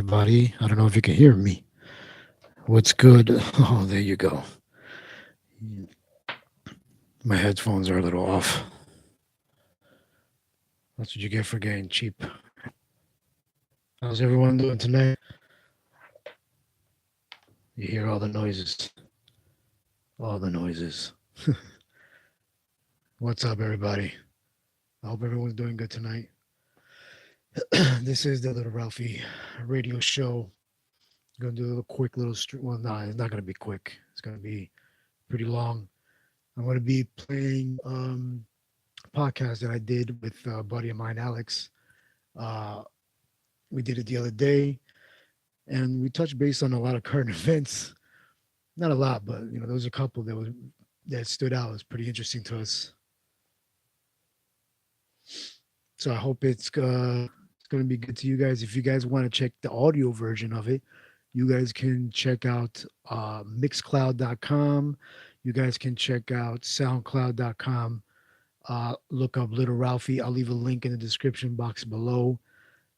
everybody. I don't know if you can hear me. What's good? Oh, there you go. My headphones are a little off. That's what you get for getting cheap. How's everyone doing tonight? You hear all the noises. All the noises. What's up, everybody? I hope everyone's doing good tonight. This is the Little Ralphie radio show. Gonna do a little quick little stream. Well, no, it's not gonna be quick. It's gonna be pretty long. I'm gonna be playing a podcast that I did with a buddy of mine, Alex. Uh, we did it the other day, and we touched base on a lot of current events. Not a lot, but there was a couple that stood out. It was pretty interesting to us. So I hope it's going to be good to you guys. If you guys want to check the audio version of it, you guys can check out mixcloud.com. You guys can check out soundcloud.com. Look up Little Ralphie. I'll leave a link in the description box below.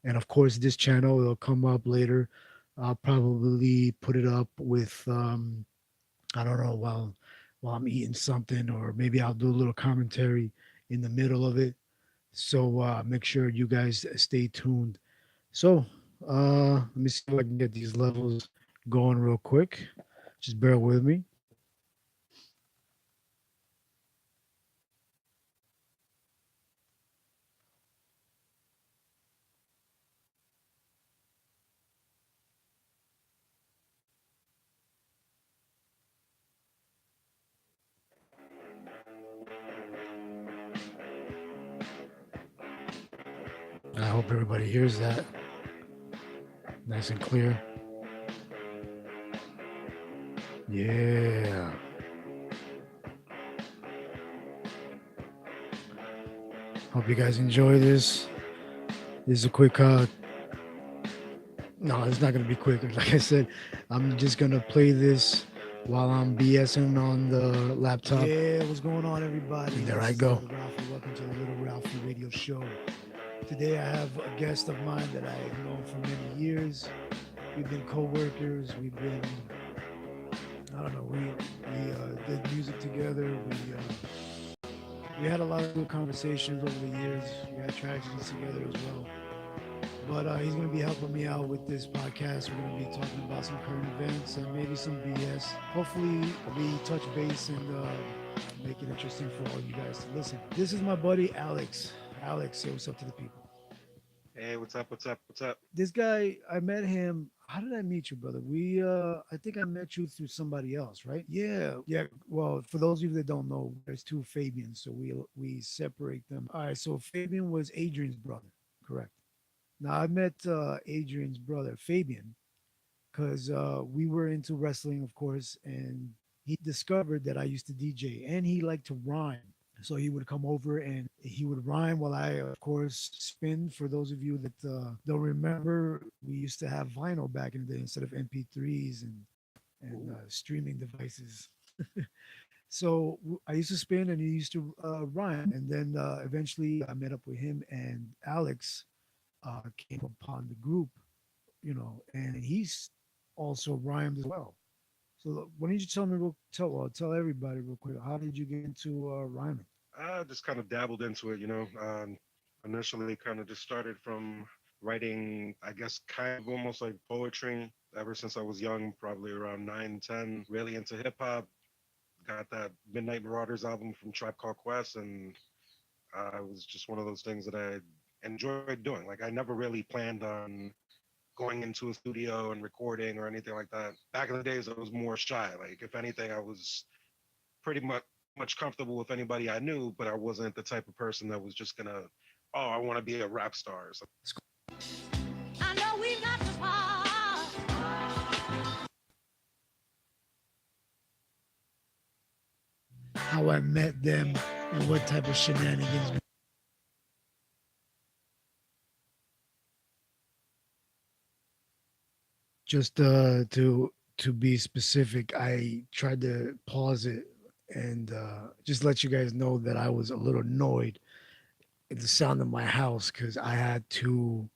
And of course, this channel will come up later. I'll probably put it up with I don't know while I'm eating something, or maybe I'll do a little commentary in the middle of it. So make sure you guys stay tuned. So let me see if I can get these levels going real quick. Just bear with me. I hope everybody hears that nice and clear. Yeah. Hope you guys enjoy this. This is a quick no, it's not gonna be quick. Like I said, I'm just gonna play this while I'm BSing on the laptop. Yeah, what's going on, everybody? And there I go. Ralphie. Welcome to the Little Ralphie Radio Show. Today I have a guest of mine that I've known for many years. We've been co-workers. We've been, I don't know, we did music together. We had a lot of good conversations over the years. We had tragedies together as well. But he's going to be helping me out with this podcast. We're going to be talking about some current events and maybe some BS. Hopefully, we touch base and make it interesting for all you guys to listen. This is my buddy Alex. Alex, say what's up to the people. Hey, what's up? What's up? What's up? This guy, I met him. How did I meet you, brother? I think I met you through somebody else, right? Yeah, yeah. Well, for those of you that don't know, there's two Fabians, so we separate them. All right, so Fabian was Adrian's brother, correct? Now I met Adrian's brother Fabian because we were into wrestling, of course, and he discovered that I used to DJ and he liked to rhyme. So he would come over and he would rhyme while I, of course, spin. For those of you that don't remember, we used to have vinyl back in the day instead of MP3s and streaming devices. So I used to spin and he used to rhyme. And then eventually I met up with him and Alex came upon the group, and he's also rhymed as well. So why don't you tell me, tell everybody real quick, how did you get into rhyming? I just kind of dabbled into it, initially kind of just started from writing, I guess, kind of almost like poetry ever since I was young, probably around 9, 10, really into hip hop. Got that Midnight Marauders album from Tribe Called Quest, and it was just one of those things that I enjoyed doing. Like, I never really planned on going into a studio and recording or anything like that. Back in the days, I was more shy. Like, if anything, I was pretty much comfortable with anybody I knew, but I wasn't the type of person that was just gonna, oh, I want to be a rap star or something. I know we got the how I met them and what type of shenanigans. Just to be specific, I tried to pause it and just let you guys know that I was a little annoyed at the sound of my house because I had to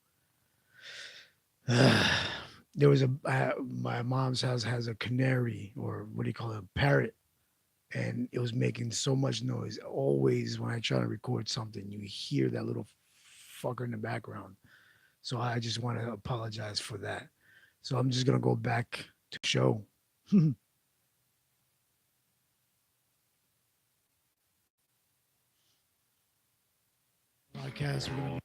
there was my mom's house has a canary, or what do you call it, a parrot, and it was making so much noise. Always when I try to record something, you hear that little fucker in the background. So I just want to apologize for that. So I'm just gonna go back to show. Podcast. We're gonna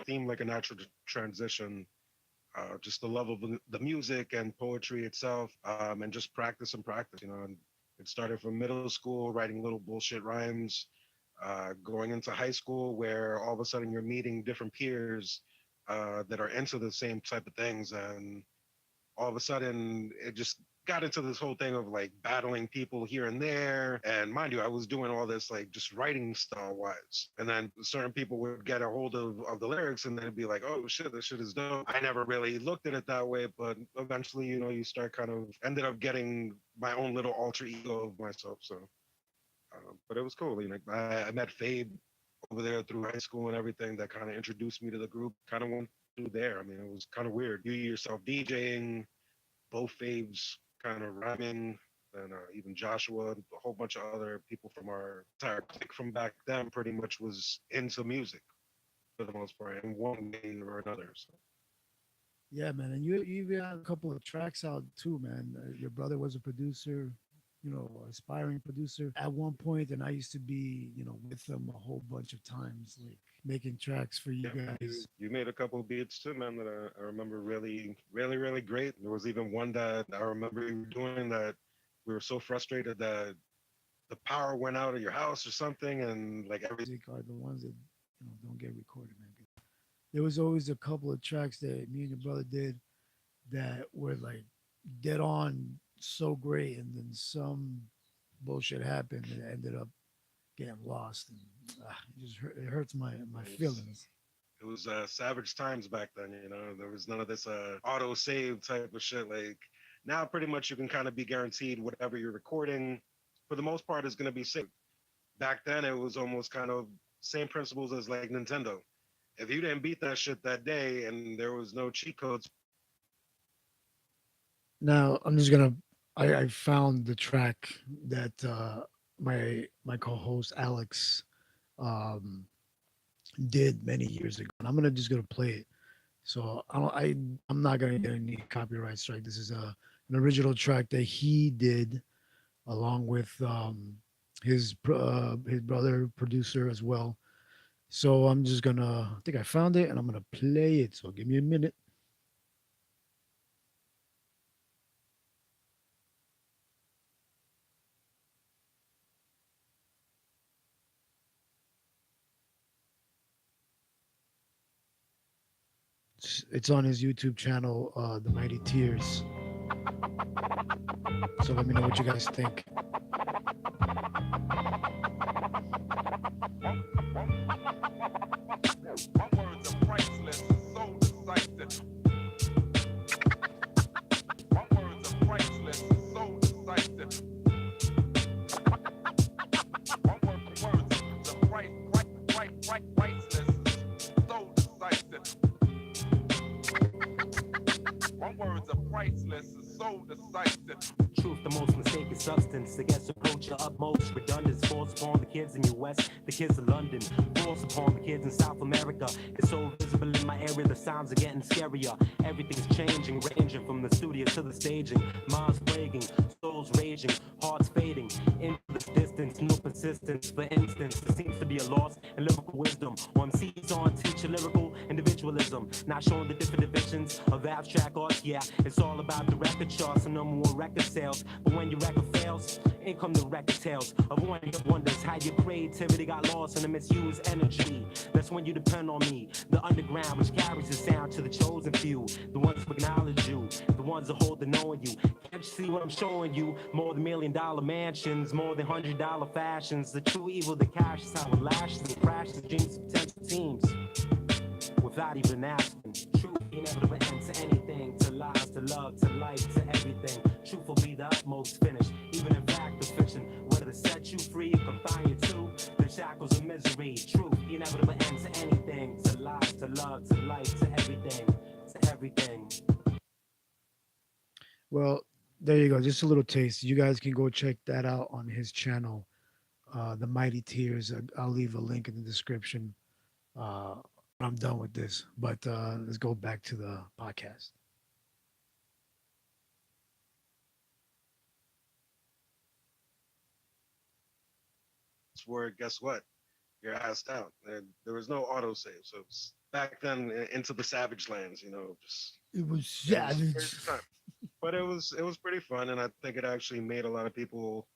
Seemed like a natural transition. Just the love of the music and poetry itself, and just practice and practice. And it started from middle school, writing little bullshit rhymes, going into high school, where all of a sudden you're meeting different peers that are into the same type of things, and all of a sudden it just got into this whole thing of like battling people here and there. And mind you, I was doing all this like just writing style wise. And then certain people would get a hold of the lyrics and then it'd be like, oh shit, this shit is dope. I never really looked at it that way, but eventually, you start kind of ended up getting my own little alter ego of myself. So, but it was cool. I met Fabe over there through high school and everything that kind of introduced me to the group. Kind of went through there. I mean, it was kind of weird. You yourself DJing, both faves kind of rhyming, and even Joshua, and a whole bunch of other people from our entire clique from back then pretty much was into music for the most part in one way or another. So Yeah, man, and you even had a couple of tracks out too, man. Your brother was a producer, aspiring producer at one point, and I used to be, with them a whole bunch of times, like making tracks for you yeah, guys. you made a couple of beats too, man, that I remember really, really, really great. There was even one that I remember you doing that we were so frustrated that the power went out of your house or something, and like every Music are the ones that don't get recorded, man. There was always a couple of tracks that me and your brother did that were like dead on so great, and then some bullshit happened and it ended up getting lost, and it hurts my it was feelings. it was savage times back then. There was none of this auto save type of shit. Like now, pretty much you can kind of be guaranteed whatever you're recording, for the most part, is going to be saved. Back then, it was almost kind of same principles as like Nintendo. If you didn't beat that shit that day and there was no cheat codes, Now I'm just gonna. I found the track that my co-host Alex um, did many years ago, and I'm gonna play it. So I'm not gonna get any copyright strike. This is an original track that he did along with his brother producer as well. So I'm just gonna. I think I found it, and I'm gonna play it. So give me a minute. It's on his YouTube channel, The Mighty Tears. So let me know what you guys think. My words are priceless, so decisive. My words are priceless, so decisive. My words are priceless, so decisive. My words are priceless, so decisive. Truth, the most mistaken substance. Against approach your utmost redundance. Force upon the kids in US, the kids of London. Force upon the kids in South America. It's so visible in my area, the sounds are getting scarier. Everything's changing, ranging from the studio to the staging. Minds plaguing, souls raging, hearts fading. Into the distance, no persistence. For instance, there seems to be a loss in lyrical wisdom. Or MCs on teacher lyrical individualism. Not showing the different divisions of abstract art. Yeah, it's all about the record charts and number one record sales. But when your record fails, in come the record tales of one hit wonders. How your creativity got lost in a misused energy. That's when you depend on me, the underground, which carries the sound to the chosen few. The ones who acknowledge you, the ones that hold the knowing you. Can't you see what I'm showing you? More than $1 million mansions, more than $100 fashions. The true evil that cashes out with lashes and crashes dreams of potential teams. Without even asking, truth ain't never end to anything, to lies, to love, to life, to everything. Truth Well, there you go. Just a little taste. You guys can go check that out on his channel, The Mighty Tears. I'll leave a link in the description. Uh, I'm done with this, but let's go back to the podcast. It's where, guess what? You're asked out. And there was no autosave. So it's back then into the savage lands, just It was it was crazy savage. time. But it was pretty fun, and I think it actually made a lot of people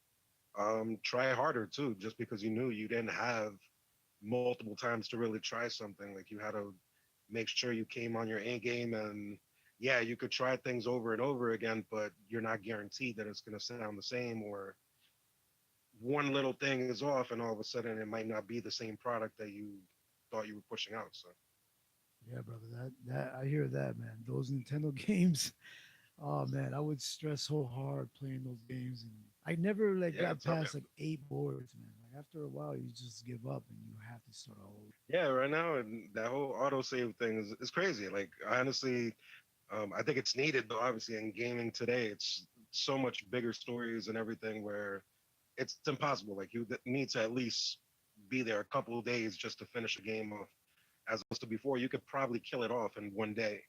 try harder too, just because you knew you didn't have multiple times to really try something. Like you had to make sure you came on your A game, and yeah, you could try things over and over again, but you're not guaranteed that it's going to sound the same, or one little thing is off and all of a sudden it might not be the same product that you thought you were pushing out. So Yeah, brother. That I hear that, man. Those Nintendo games. Oh man, I would stress so hard playing those games, and I never like yeah, got tell me. past like 8 boards, man. Like after a while, you just give up and you have to start all over. Yeah, right now, and that whole autosave thing is crazy. Like honestly, I think it's needed though. Obviously, in gaming today, it's so much bigger stories and everything where it's impossible. Like you need to at least be there a couple of days just to finish a game off. As opposed to before, you could probably kill it off in one day.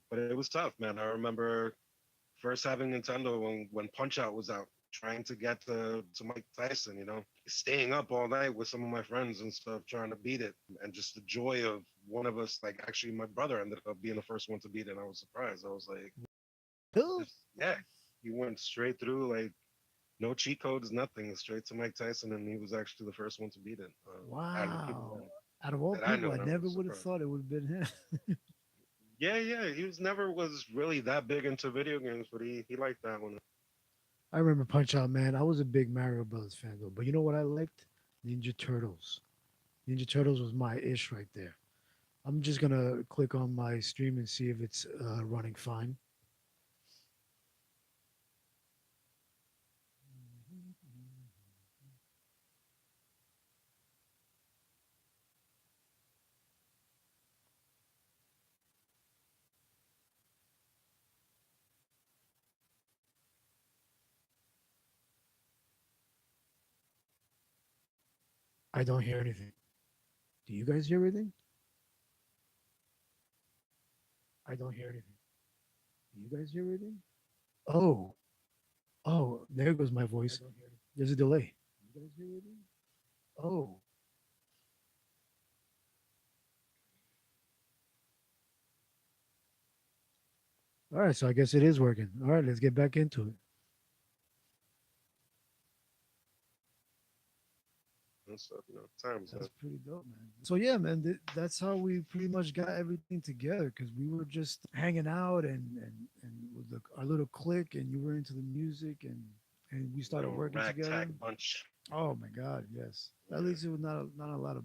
But it was tough, man. I remember first having Nintendo when Punch Out was out, trying to get to Mike Tyson, staying up all night with some of my friends and stuff, trying to beat it, and just the joy of one of us, like actually my brother ended up being the first one to beat it. And I was surprised. I was like, Really? just, yeah, he went straight through, like no cheat codes, nothing, straight to Mike Tyson, and he was actually the first one to beat it. Out of the people Wow. Out of all that I people, know, I and I never was would have surprised. thought it would have been him. Yeah, yeah, he was never was really that big into video games, but he liked that one. I remember Punch Out, man. I was a big Mario Brothers fan though, but you know what I liked? Ninja Turtles. Ninja Turtles was my ish right there. I'm just gonna click on my stream and see if it's running fine. I don't hear anything. Do you guys hear anything? I don't hear anything. Do you guys hear anything? Oh, oh, there goes my voice. There's a delay. You guys hear anything? Oh, all right. So I guess it is working. All right, let's get back into it. And stuff, times That's up. pretty dope, man. So yeah, man, that's how we pretty much got everything together because we were just hanging out and with our little clique, and you were into the music, and we started Little working together. ragtag bunch. Oh my God, yes. At Yeah. least it was not a lot of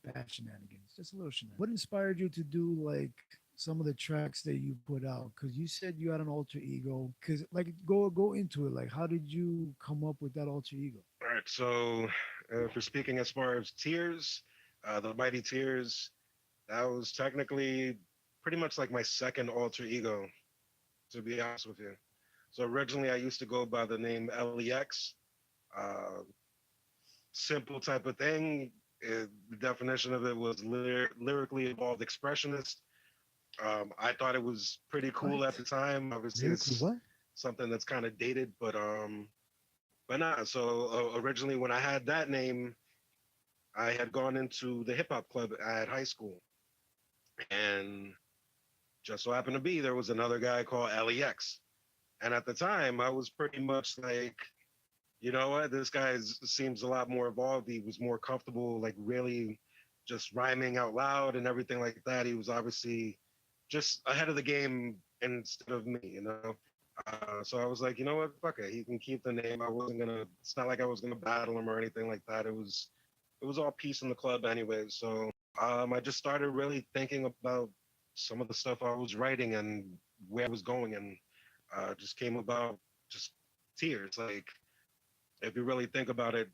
bad shenanigans, just a little shenanigans. What inspired you to do like some of the tracks that you put out? Because you said you had an alter ego. Because like go into it. Like, how did you come up with that alter ego? All right, so if we're speaking as far as Tears, the Mighty Tears, that was technically pretty much like my second alter ego, to be honest with you. So originally I used to go by the name LEX, uh, simple type of thing. The definition of it was lyrically evolved expressionist. I thought it was pretty cool at What? the time. Obviously, Lyrically, it's what? something that's kind of dated, but not. So originally, when I had that name, I had gone into the hip hop club at high school, and just so happened to be there was another guy called LEX. And at the time, I was pretty much like, you know what, this guy seems a lot more evolved. He was more comfortable, like really just rhyming out loud and everything like that. He was obviously just ahead of the game instead of me, So I was like, you know what, fuck it, he can keep the name. I wasn't gonna. It's not like I was gonna battle him or anything like that. It was all peace in the club anyway. So I just started really thinking about some of the stuff I was writing and where I was going, and just came about just tears. Like if you really think about it,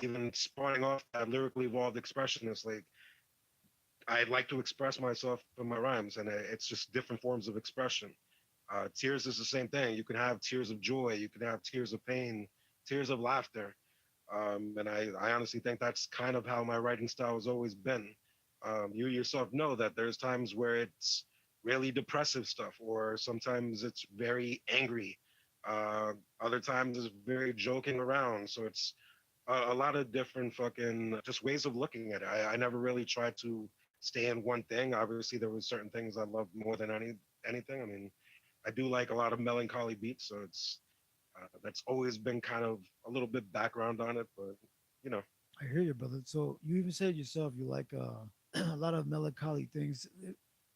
even spawning off that lyrically evolved expressionist, like I like to express myself in my rhymes, and it's just different forms of expression. Tears is the same thing. You can have tears of joy, you can have tears of pain, tears of laughter. And I honestly think that's kind of how my writing style has always been. You yourself know that there's times where it's really depressive stuff, or sometimes it's very angry. Other times it's very joking around. So it's a lot of different fucking just ways of looking at it. I never really tried to stay in one thing. Obviously, there were certain things I loved more than anything. I mean, I do like a lot of melancholy beats, so it's that's always been kind of a little bit background on it, but you know, I hear you, brother. So you even said yourself you like a lot of melancholy things.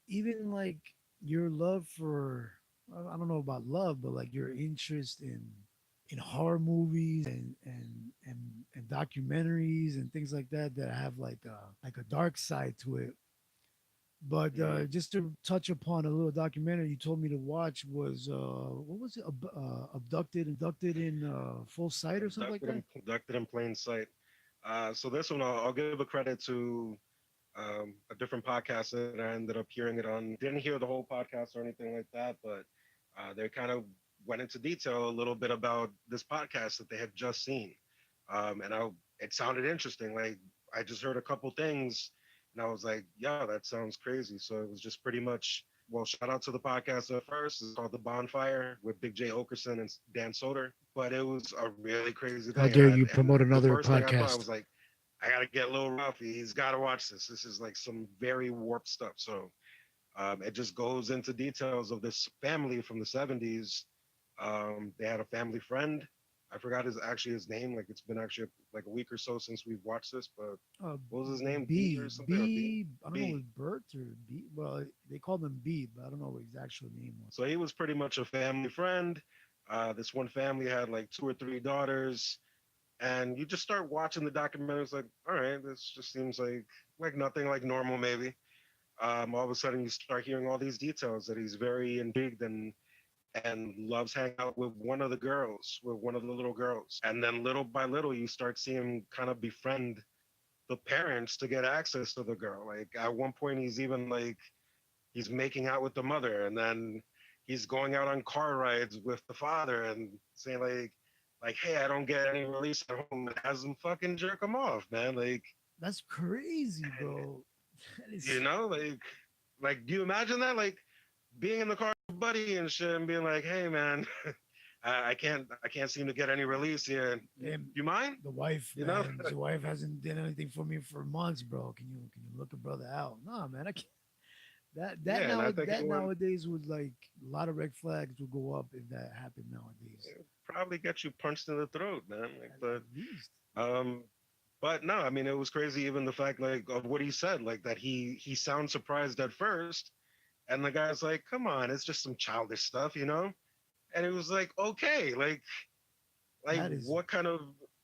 Even like your love for I don't know about love, but like your interest in horror movies and and documentaries and things like that that have like a dark side to it. But mm, just to touch upon a little documentary you told me to watch was what was it? Abducted in full sight or something like that. abducted in plain sight. So this one, I'll give a credit to a different podcast that I ended up hearing it on. Didn't hear the whole podcast or anything like that, but they kind of went into detail a little bit about this podcast that they had just seen. And it sounded interesting. Like I just heard a couple things, and I was like, "Yeah, that sounds crazy." So it was just pretty much. Well, shout out to the podcast at first. It's called The Bonfire with Big J Okerson and Dan Soder. But it was a really crazy How thing. dare you And promote the another first thing I thought, I podcast? was like, I gotta get Lil Ralphie. He's got to watch this. This is like some very warped stuff. So it just goes into details of this family from the '70s. They had a family friend. I forgot his name. Like it's been actually like a week or so since we've watched this. But Uh, what was his name? B B or something or B? B. I don't know if B. it was Bert or B. Well, they called him B, but I don't know what his actual name was. So he was pretty much a family friend. This one family had like two or three daughters, and you just start watching the documentary. It's like, all right, this just seems like nothing like normal maybe. All of a sudden you start hearing all these details that he's very intrigued and loves hanging out with one of the girls, with one of the little girls. And then little by little you start seeing him kind of befriend the parents to get access to the girl. Like at one point he's even like he's making out with the mother, and then he's going out on car rides with the father and saying like hey, I don't get any release at home, and has him fucking jerk him off, man. That's crazy, bro. That You is, know, like do you imagine that? Like being in the car with Buddy and shit and being like, hey man, I can't seem to get any release here. and You mind? the wife, You know? man. The wife hasn't done anything for me for months, bro. Can you look a brother out? No, man. I can't. Yeah, and I think it That would nowadays would like a lot of red flags would go up if that happened nowadays. probably get you punched in the throat, man. Like At but least. um but no, I mean it was crazy even the fact like of what he said, like that he sounds surprised at first, and the guy's like, come on, it's just some childish stuff, you know? And it was like, okay, like That is what kind of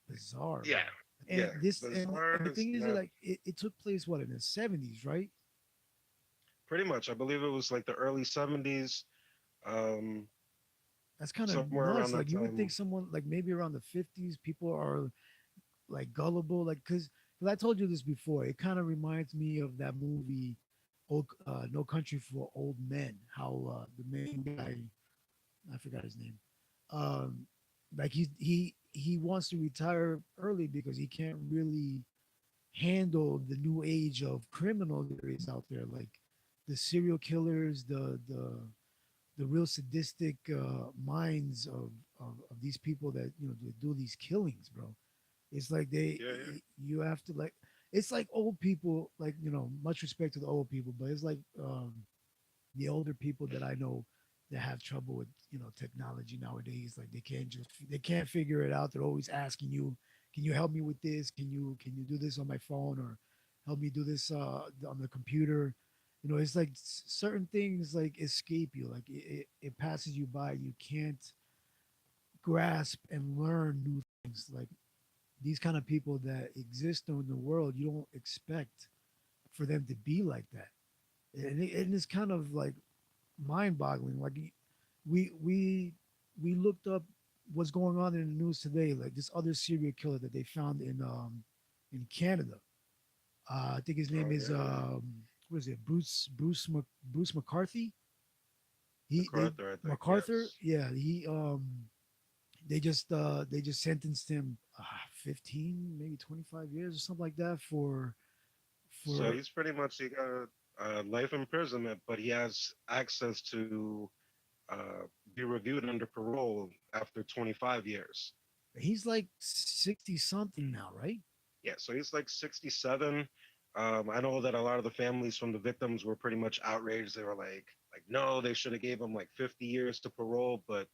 bizarre, yeah, bro. yeah. And Bizarre the is thing is that not like it took place what in the 70s, right? pretty much. I believe it was like the early '70s, um, That's kind of somewhere around nuts. that Like you would time. think someone like maybe around the 50s, people are like gullible, like because I told you this before. It kind of reminds me of that movie, No Country for Old Men. How the main guy, I forgot his name, um, like he wants to retire early because he can't really handle the new age of criminal there is out there, like the serial killers, the real sadistic minds of these people that do these killings, bro. It's like Yeah, yeah. you have to like it's like old people, like much respect to the old people, but it's like the older people that I know that have trouble with technology nowadays. Like they can't figure it out. They're always asking you, can you help me with this? Can you do this on my phone or help me do this on the computer? It's like certain things like escape you. Like it passes you by. You can't grasp and learn new things. Like these kind of people that exist in the world, you don't expect for them to be like that. And it's kind of like mind-boggling. Like we we we looked up what's going on in the news today. Like this other serial killer that they found in Canada. I think his name Oh is yeah, yeah. what is it? Bruce McCarthy. they MacArthur, I think. MacArthur, Yes. yeah, they just sentenced him 15, maybe 25 years or something like that So for he's pretty much he got life imprisonment, but he has access to be reviewed under parole after 25 years. he's like 60 something now, right? Yeah, so he's like 67. I know that a lot of the families from the victims were pretty much outraged. They were like, no, they should have gave him like 50 years to parole. But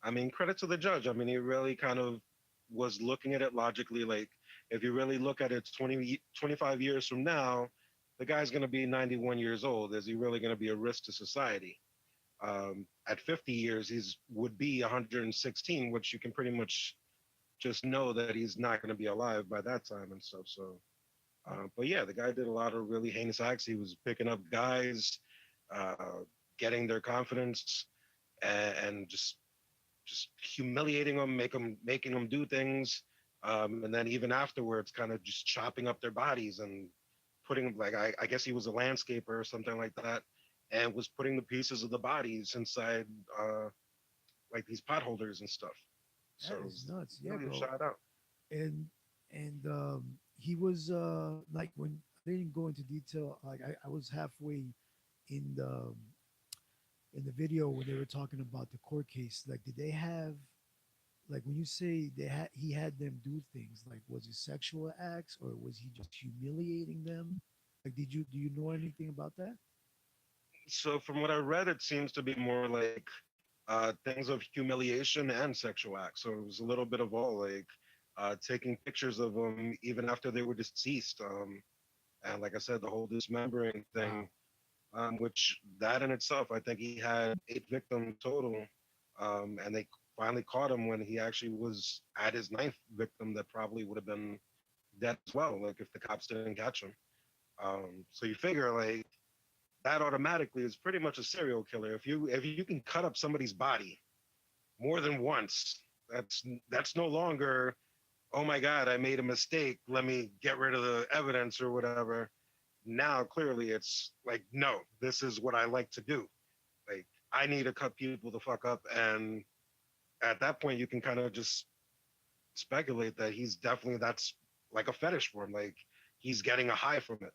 I mean, credit to the judge. I mean, he really kind of was looking at it logically. Like, if you really look at it 25 years from now, the guy's going to be 91 years old. Is he really going to be a risk to society? At 50 years, he's would be 116, which you can pretty much just know that he's not going to be alive by that time and stuff. So, but yeah, the guy did a lot of really heinous acts. He was picking up guys, uh, getting their confidence, and just humiliating them, making them do things, and then even afterwards, kind of just chopping up their bodies and putting like I guess he was a landscaper or something like that, and was putting the pieces of the bodies inside like these potholders and stuff. So That it is was nuts. Yeah, really a bro. shout out. And he was like, when I didn't go into detail, like I was halfway in the video when they were talking about the court case. Like, did they have, like, when you say he had them do things, like, was it sexual acts or was he just humiliating them? Like, do you know anything about that? So from what I read, it seems to be more like things of humiliation and sexual acts. So it was a little bit of all, like taking pictures of them even after they were deceased. And like I said, the whole dismembering thing, Wow. which that in itself, I think he had 8 victims total. And they finally caught him when he actually was at his ninth victim that probably would have been dead as well, like if the cops didn't catch him. So you figure like that automatically is pretty much a serial killer. If you can cut up somebody's body more than once, that's no longer, oh my God, I made a mistake. Let me get rid of the evidence or whatever. Now clearly it's like, no, this is what I like to do. Like I need to cut people the fuck up. And at that point you can kind of just speculate that he's definitely that's like a fetish for him. Like he's getting a high from it.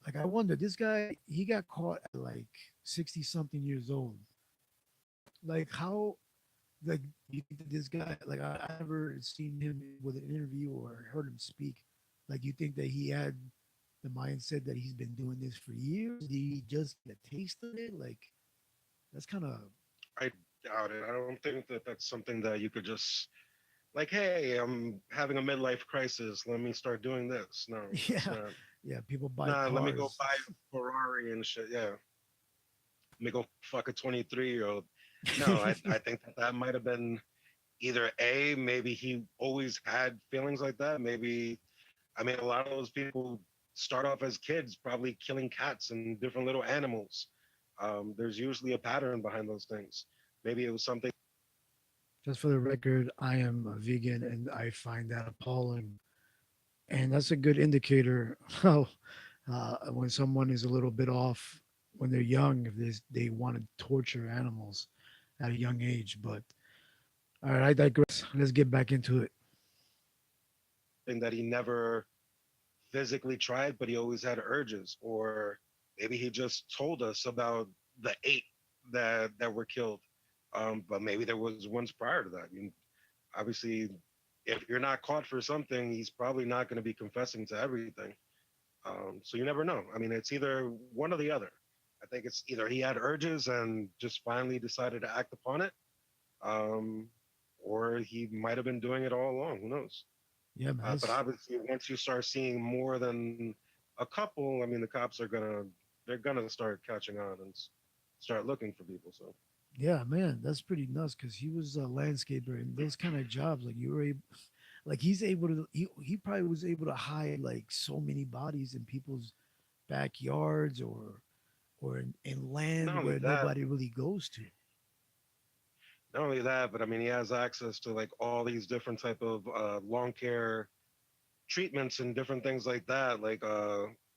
Like, I wonder, this guy, he got caught at like 60 something years old. Like, how, like, you think that this guy, like, I never seen him with an interview or heard him speak. Like, you think that he had the mindset that he's been doing this for years? Did he just get a taste of it? Like, that's kind of, I doubt it. I don't think that that's something that you could just like, hey, I'm having a midlife crisis. Let me start doing this. No, that's yeah, not. yeah. People buy Nah, let me go cars. buy a Ferrari and shit. Yeah, let me go fuck a 23-year-old. No, I think that that might have been either A, maybe he always had feelings like that. Maybe, I mean, a lot of those people start off as kids, probably killing cats and different little animals. There's usually a pattern behind those things. Maybe it was something. Just for the record, I am a vegan and I find that appalling. And that's a good indicator how when someone is a little bit off when they're young, if they want to torture animals at a young age. But all right, I digress. Let's get back into it. That he never physically tried, but he always had urges. Or maybe he just told us about the 8 that were killed. But maybe there was ones prior to that. I mean, obviously, if you're not caught for something, he's probably not going to be confessing to everything. So you never know. I mean, it's either one or the other. I think it's either he had urges and just finally decided to act upon it, um, or he might have been doing it all along. Who knows? Yeah, man. But obviously, once you start seeing more than a couple, I mean, the cops are they're gonna start catching on and start looking for people. So Yeah, man. That's pretty nuts because he was a landscaper and those kind of jobs. Like, you were able, like, he's able to. He probably was able to hide like so many bodies in people's backyards or in land not only where that, nobody really goes to. but I mean, he has access to like all these different type of lawn care treatments and different things like that. Like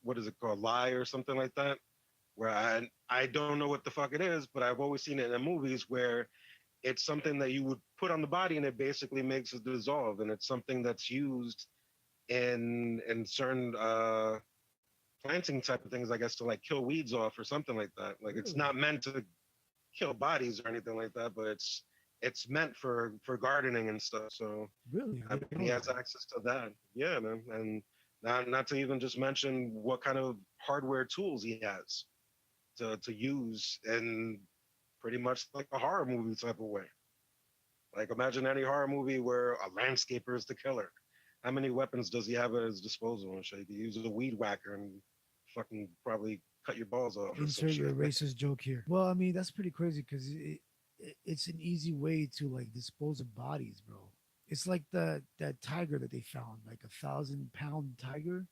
what is it called, lie or something like that, where I don't know what the fuck it is, but I've always seen it in movies where it's something that you would put on the body and it basically makes it dissolve, and it's something that's used in certain planting type of things, I guess, to like kill weeds off or something like that. Like it's Really? not meant to kill bodies or anything like that, but it's meant for gardening and stuff. So Really? I I didn't mean, he know has that. access to that. Yeah, man, and not to even just mention what kind of hardware tools he has to use in pretty much like a horror movie type of way. Like imagine any horror movie where a landscaper is the killer. How many weapons does he have at his disposal and shit? He could use a weed whacker and fucking probably cut your balls off or some Insert your shit. racist joke here. Well, I mean, that's pretty crazy because it's an easy way to like dispose of bodies, bro. It's like that tiger that they found, like 1,000 pound tiger.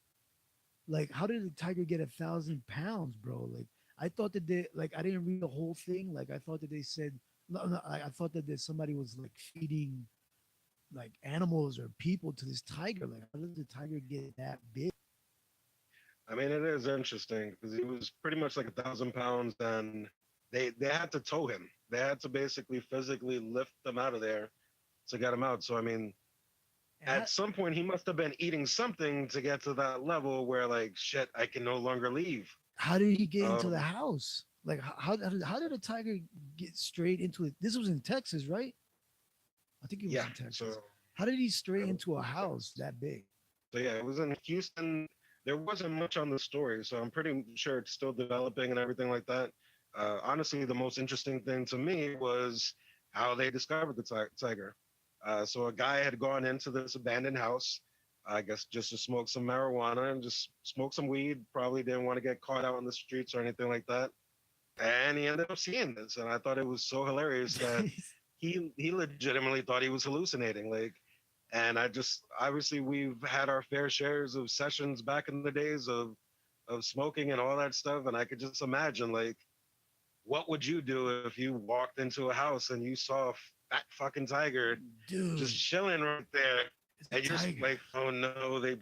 Like, how did the tiger get 1,000 pounds, bro? Like, I thought that they like I didn't read the whole thing. Like, I thought that they said no, no. I thought that somebody was like feeding like animals or people to this tiger. Like, how did the tiger get that big? I mean, it is interesting because he was pretty much like 1,000 pounds, and they had to tow him. They had to basically physically lift him out of there to get him out. So I mean, And at some point he must have been eating something to get to that level where like shit, I can no longer leave. how did he get into the Um, house? Like, how did a tiger get straight into it? This was in Texas, right? I think it was yeah. in So Texas. How did he I stray don't into a think house that big? so. Yeah, it was in Houston. There wasn't much on the story, so I'm pretty sure it's still developing and everything like that. Honestly, the most interesting thing to me was how they discovered the tiger. So a guy had gone into this abandoned house, I guess just to smoke some marijuana and just smoke some weed. Probably didn't want to get caught out on the streets or anything like that. And he ended up seeing this, and I thought it was so hilarious that he legitimately thought he was hallucinating. Like, and I just obviously we've had our fair shares of sessions back in the days of smoking and all that stuff, and I could just imagine like what would you do if you walked into a house and you saw a fat fucking tiger just Dude, chilling right there, it's a and you're tiger. like, oh no, the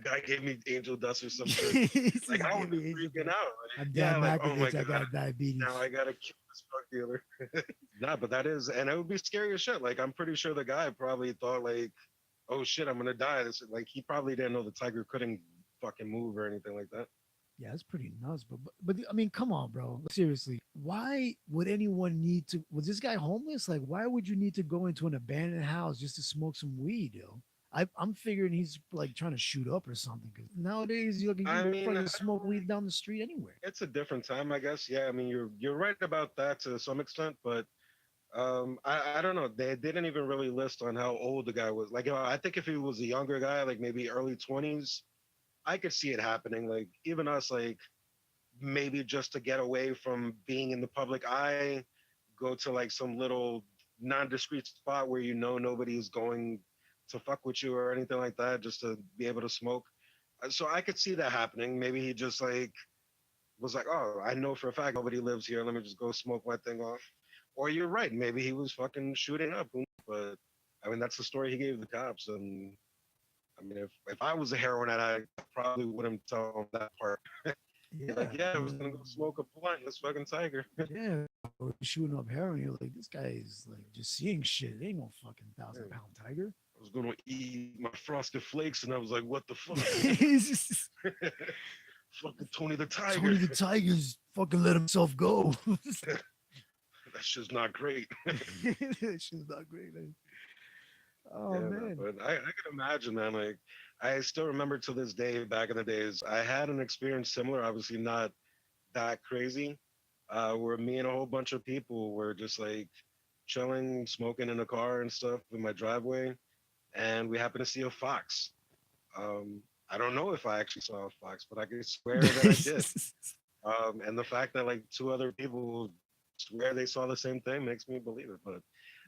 guy gave me angel dust or some shit. This Like is I would be giving Asian freaking blood. out. I'm Yeah, like oh my diabetic. I god, got diabetes. now I gotta kill this drug dealer. Nah, but that is, and it would be scary as shit. Like I'm pretty sure the guy probably thought like, oh shit, I'm gonna die. This like he probably didn't know the tiger couldn't fucking move or anything like that. Yeah, that's pretty nuts. But I mean, come on, bro. Seriously, why would anyone need to? Was this guy homeless? Like, why would you need to go into an abandoned house just to smoke some weed, yo? I'm figuring he's like trying to shoot up or something. Because nowadays, you I can mean, fucking smoke weed down the street anywhere. it's a different time, I guess. Yeah, I mean, you're right about that to some extent, but I don't know. They didn't even really list on how old the guy was. Like, I think if he was a younger guy, like maybe early 20s, I could see it happening. Like even us, like maybe just to get away from being in the public eye, go to like some little nondescript spot where you know nobody's going to fuck with you or anything like that, just to be able to smoke. So I could see that happening. Maybe he just like was like, oh, I know for a fact nobody lives here. Let me just go smoke my thing off. Or you're right. Maybe he was fucking shooting up. But I mean, that's the story he gave the cops. And I mean, if I was a heroin addict, I probably wouldn't tell him that part. Be Yeah, like, yeah, I was gonna go smoke a blunt. This fucking tiger. yeah. Or shooting up heroin. You're like, this guy is like just seeing shit. It ain't no fucking thousand Yeah. pound tiger. I was gonna eat my frosted flakes, and I was like, what the fuck? It's just- Fucking Tony the Tony Tiger. the Tiger's fucking let himself go. That's just not great. She's not great, man. Oh Yeah, man. man. But I can imagine, man. Like, I still remember to this day, back in the days, I had an experience similar. Obviously, not that crazy. Where me and a whole bunch of people were just like chilling, smoking in a car and stuff in my driveway, and we happened to see a fox. I don't know if I actually saw a fox, but I can swear that I did. And the fact that like two other people swear they saw the same thing makes me believe it. But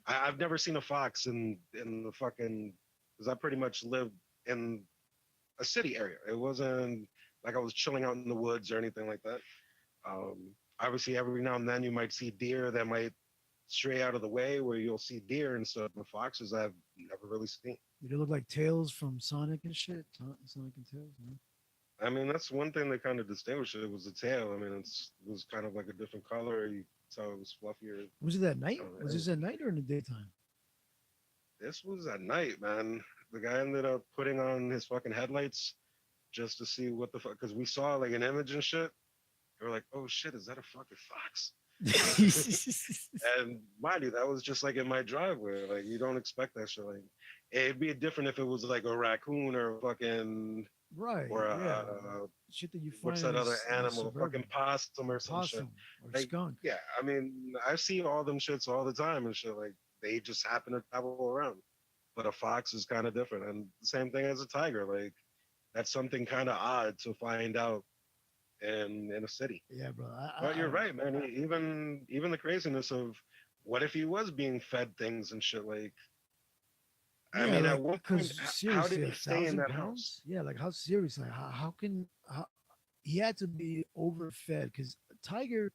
I've never seen a fox in the fucking because I pretty much lived in a city area. It wasn't like I was chilling out in the woods or anything like that. Obviously, every now and then you might see deer that might stray out of the way where you'll see deer and stuff. But foxes I've never really seen. Did it look like Tails from Sonic and shit? Sonic and Tails? No? I mean, that's one thing that kind of distinguished it was the tail. I mean, it was kind of like a different color. You saw it was fluffier. Was it at night? Was And this at night or in the daytime? this was at night, man. The guy ended up putting on his fucking headlights just to see what the fuck, because we saw like an image and shit. We were like, oh shit, is that a fucking fox? And mind you, that was just like in my driveway. Like you don't expect that shit. Like it'd be different if it was like a raccoon or a fucking Right. or Yeah. a Shit that you what's find that in other the animal? A fucking suburban. possum or some shit. Possum or Like skunk. yeah, I mean, I see all them shits all the time and shit. Like they just happen to travel around. But a fox is kind of different, and the same thing as a tiger. Like that's something kind of odd to find out in a city. Yeah, bro. But you're right, man. Even the craziness of what if he was being fed things and shit. Like I Yeah, mean, at like what point, because how did seriously, he a stay in thousand that house? pounds? Yeah, like how serious? Like how can he had to be overfed? Because tiger,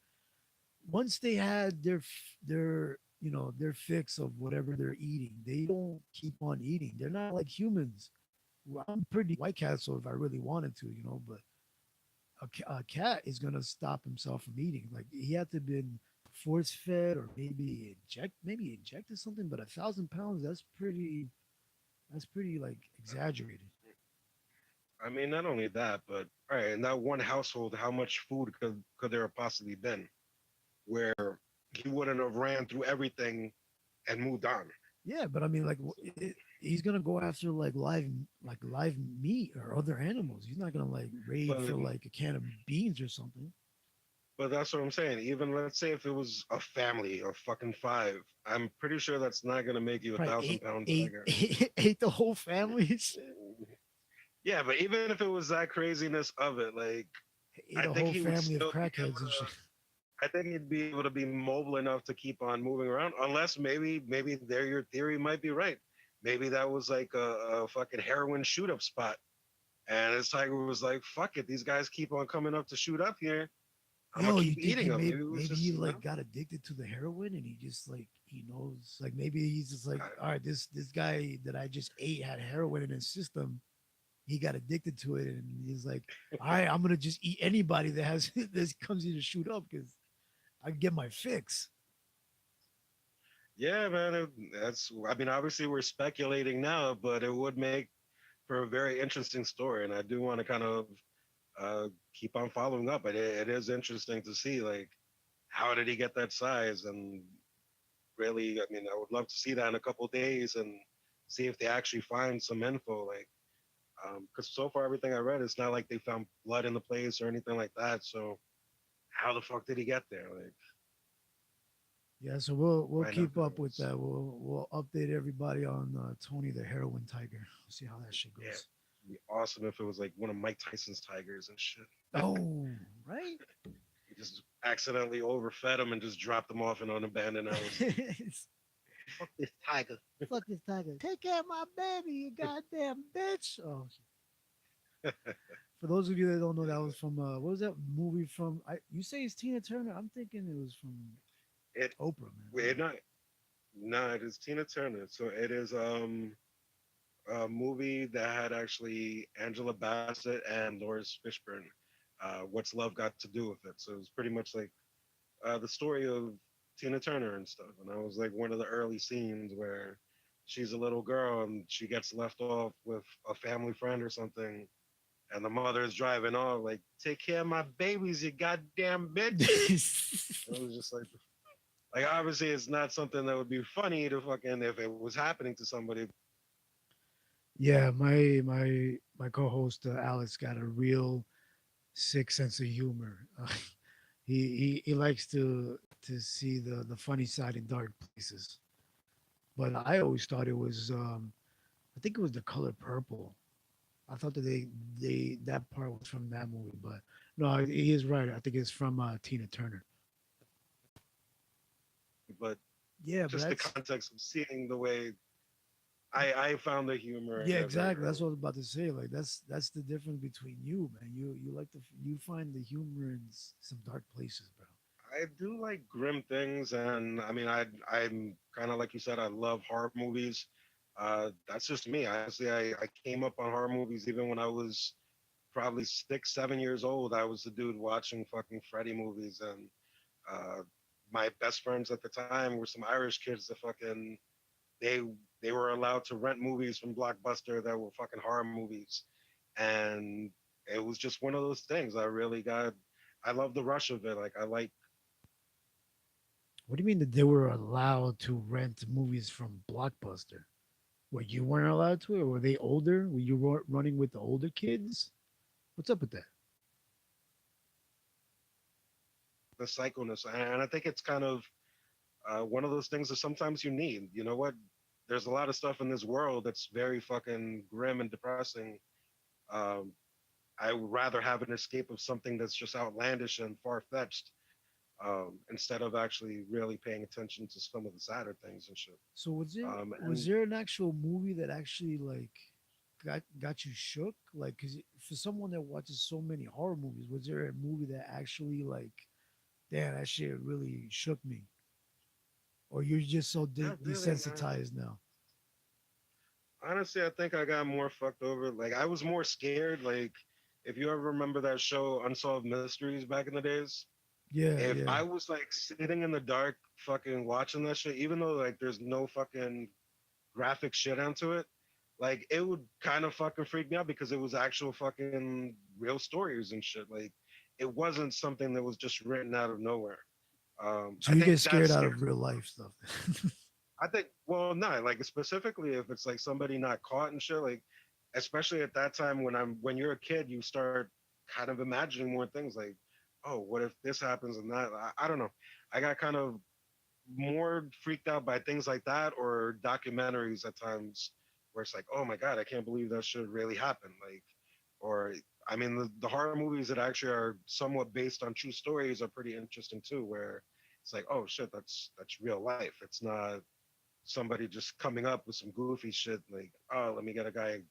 once they had their their fix of whatever they're eating, they don't keep on eating. They're not like humans. Well, I'm pretty White Castle if I really wanted to, but a cat is gonna stop himself from eating. Like he had to been force fed or maybe injected something. But 1,000 pounds, that's pretty like exaggerated. I mean, not only that, but all right, in that one household, how much food could there have possibly been where he wouldn't have ran through everything and moved on? Yeah, but I mean, like he's gonna go after like live meat or other animals. He's not gonna like raid But for like a can of beans or something. but that's what I'm saying. Even let's say if it was a family of fucking five, I'm pretty sure that's not gonna make you a Probably thousand ate pound ate tiger. ate the whole family. And shit. Yeah, but even if it was that craziness of it, like Ate I a think whole he would family of still be able crackheads and shit. to. I think he'd be able to be mobile enough to keep on moving around, unless maybe there your theory might be right. Maybe that was like a fucking heroin shoot up spot, and this tiger was like, "Fuck it, these guys keep on coming up to shoot up here. I'm gonna Yo, you keep think eating he them." maybe Maybe it was maybe he just like got addicted to the heroin and he just like he knows like maybe he's just like, I, all right, this guy that I just ate had heroin in his system. He got addicted to it and he's like, all right, I'm gonna just eat anybody that has this comes in to shoot up because I can get my fix. yeah, man. That's. I mean, obviously we're speculating now, but it would make for a very interesting story, and I do want to kind of keep on following up. But it is interesting to see like how did he get that size, and really, I mean, I would love to see that in a couple of days and see if they actually find some info. Like, because so far everything I read, it's not like they found blood in the place or anything like that. So how the fuck did he get there? Like, Yeah, so we'll find out keep who it up with was. that. We'll update everybody on Tony the heroin tiger. See how that shit Yeah, goes. it'd be awesome if it was like one of Mike Tyson's tigers and shit. Oh, right. He just accidentally overfed them and just dropped them off in an abandoned house. Fuck this tiger. Fuck this tiger. Take care of my baby, you goddamn bitch. Oh, for those of you that don't know, that was from what was that movie from? You say it's Tina Turner. I'm thinking it was from It Oprah, man. wait, not no, it is Tina Turner. So it is a movie that had actually Angela Bassett and Lawrence Fishburne. What's Love Got to Do with it? So it was pretty much like the story of Tina Turner and stuff. And that was like one of the early scenes where she's a little girl and she gets left off with a family friend or something. And the mother is driving off, like, take care of my babies, you goddamn bitch. It was just like obviously it's not something that would be funny to fucking if it was happening to somebody. Yeah, my co-host Alex got a real sick sense of humor. He likes to see the funny side in dark places. But I always thought it was I think it was the color purple. I thought that they that part was from that movie, but no, he is right. I think it's from Tina Turner. But Yeah, but just the that's context of seeing the way I found the humor in yeah, there very exactly. That's what I early. was about to say. Like that's the difference between you, man. You like you find the humor in some dark places, bro. I do like grim things, and I mean, I'm kind of like you said. I love horror movies. That's just me. Honestly, I came up on horror movies even when I was probably 6, 7 years old, I was the dude watching fucking Freddy movies, and uh, my best friends at the time were some Irish kids that fucking they they were allowed to rent movies from Blockbuster that were fucking horror movies, and it was just one of those things. I love the rush of it. Like I like What do you mean that they were allowed to rent movies from Blockbuster? What, you weren't allowed to, or were they older? Were you running with the older kids? What's up with that? the psychoness, and I think it's kind of one of those things that sometimes you need. You know what? There's a lot of stuff in this world that's very fucking grim and depressing. Um, I would rather have an escape of something that's just outlandish and far fetched, instead of actually really paying attention to some of the sadder things and shit. So was And there an actual movie that actually like got you shook? Like, cause for someone that watches so many horror movies, was there a movie that actually like, damn, that shit really shook me? Or you're just so not really, man. desensitized now? Honestly, I think I got more fucked over. Like I was more scared. Like if you ever remember that show Unsolved Mysteries back in the days, Yeah, if yeah. I was like sitting in the dark fucking watching that shit, even though like there's no fucking graphic shit onto it, like it would kind of fucking freak me out because it was actual fucking real stories and shit. Like it wasn't something that was just written out of nowhere. So I you think get that scared out scares of real life stuff. I think, well, no, like specifically if it's like somebody not caught and shit, like especially at that time when you're a kid, you start kind of imagining more things like, oh, what if this happens and that? I don't know. I got kind of more freaked out by things like that or documentaries at times where it's like, oh my god, I can't believe that should really happen. Like, or I mean, the horror movies that actually are somewhat based on true stories are pretty interesting too, where it's like, oh shit, that's real life. It's not somebody just coming up with some goofy shit like, oh, let me get a guy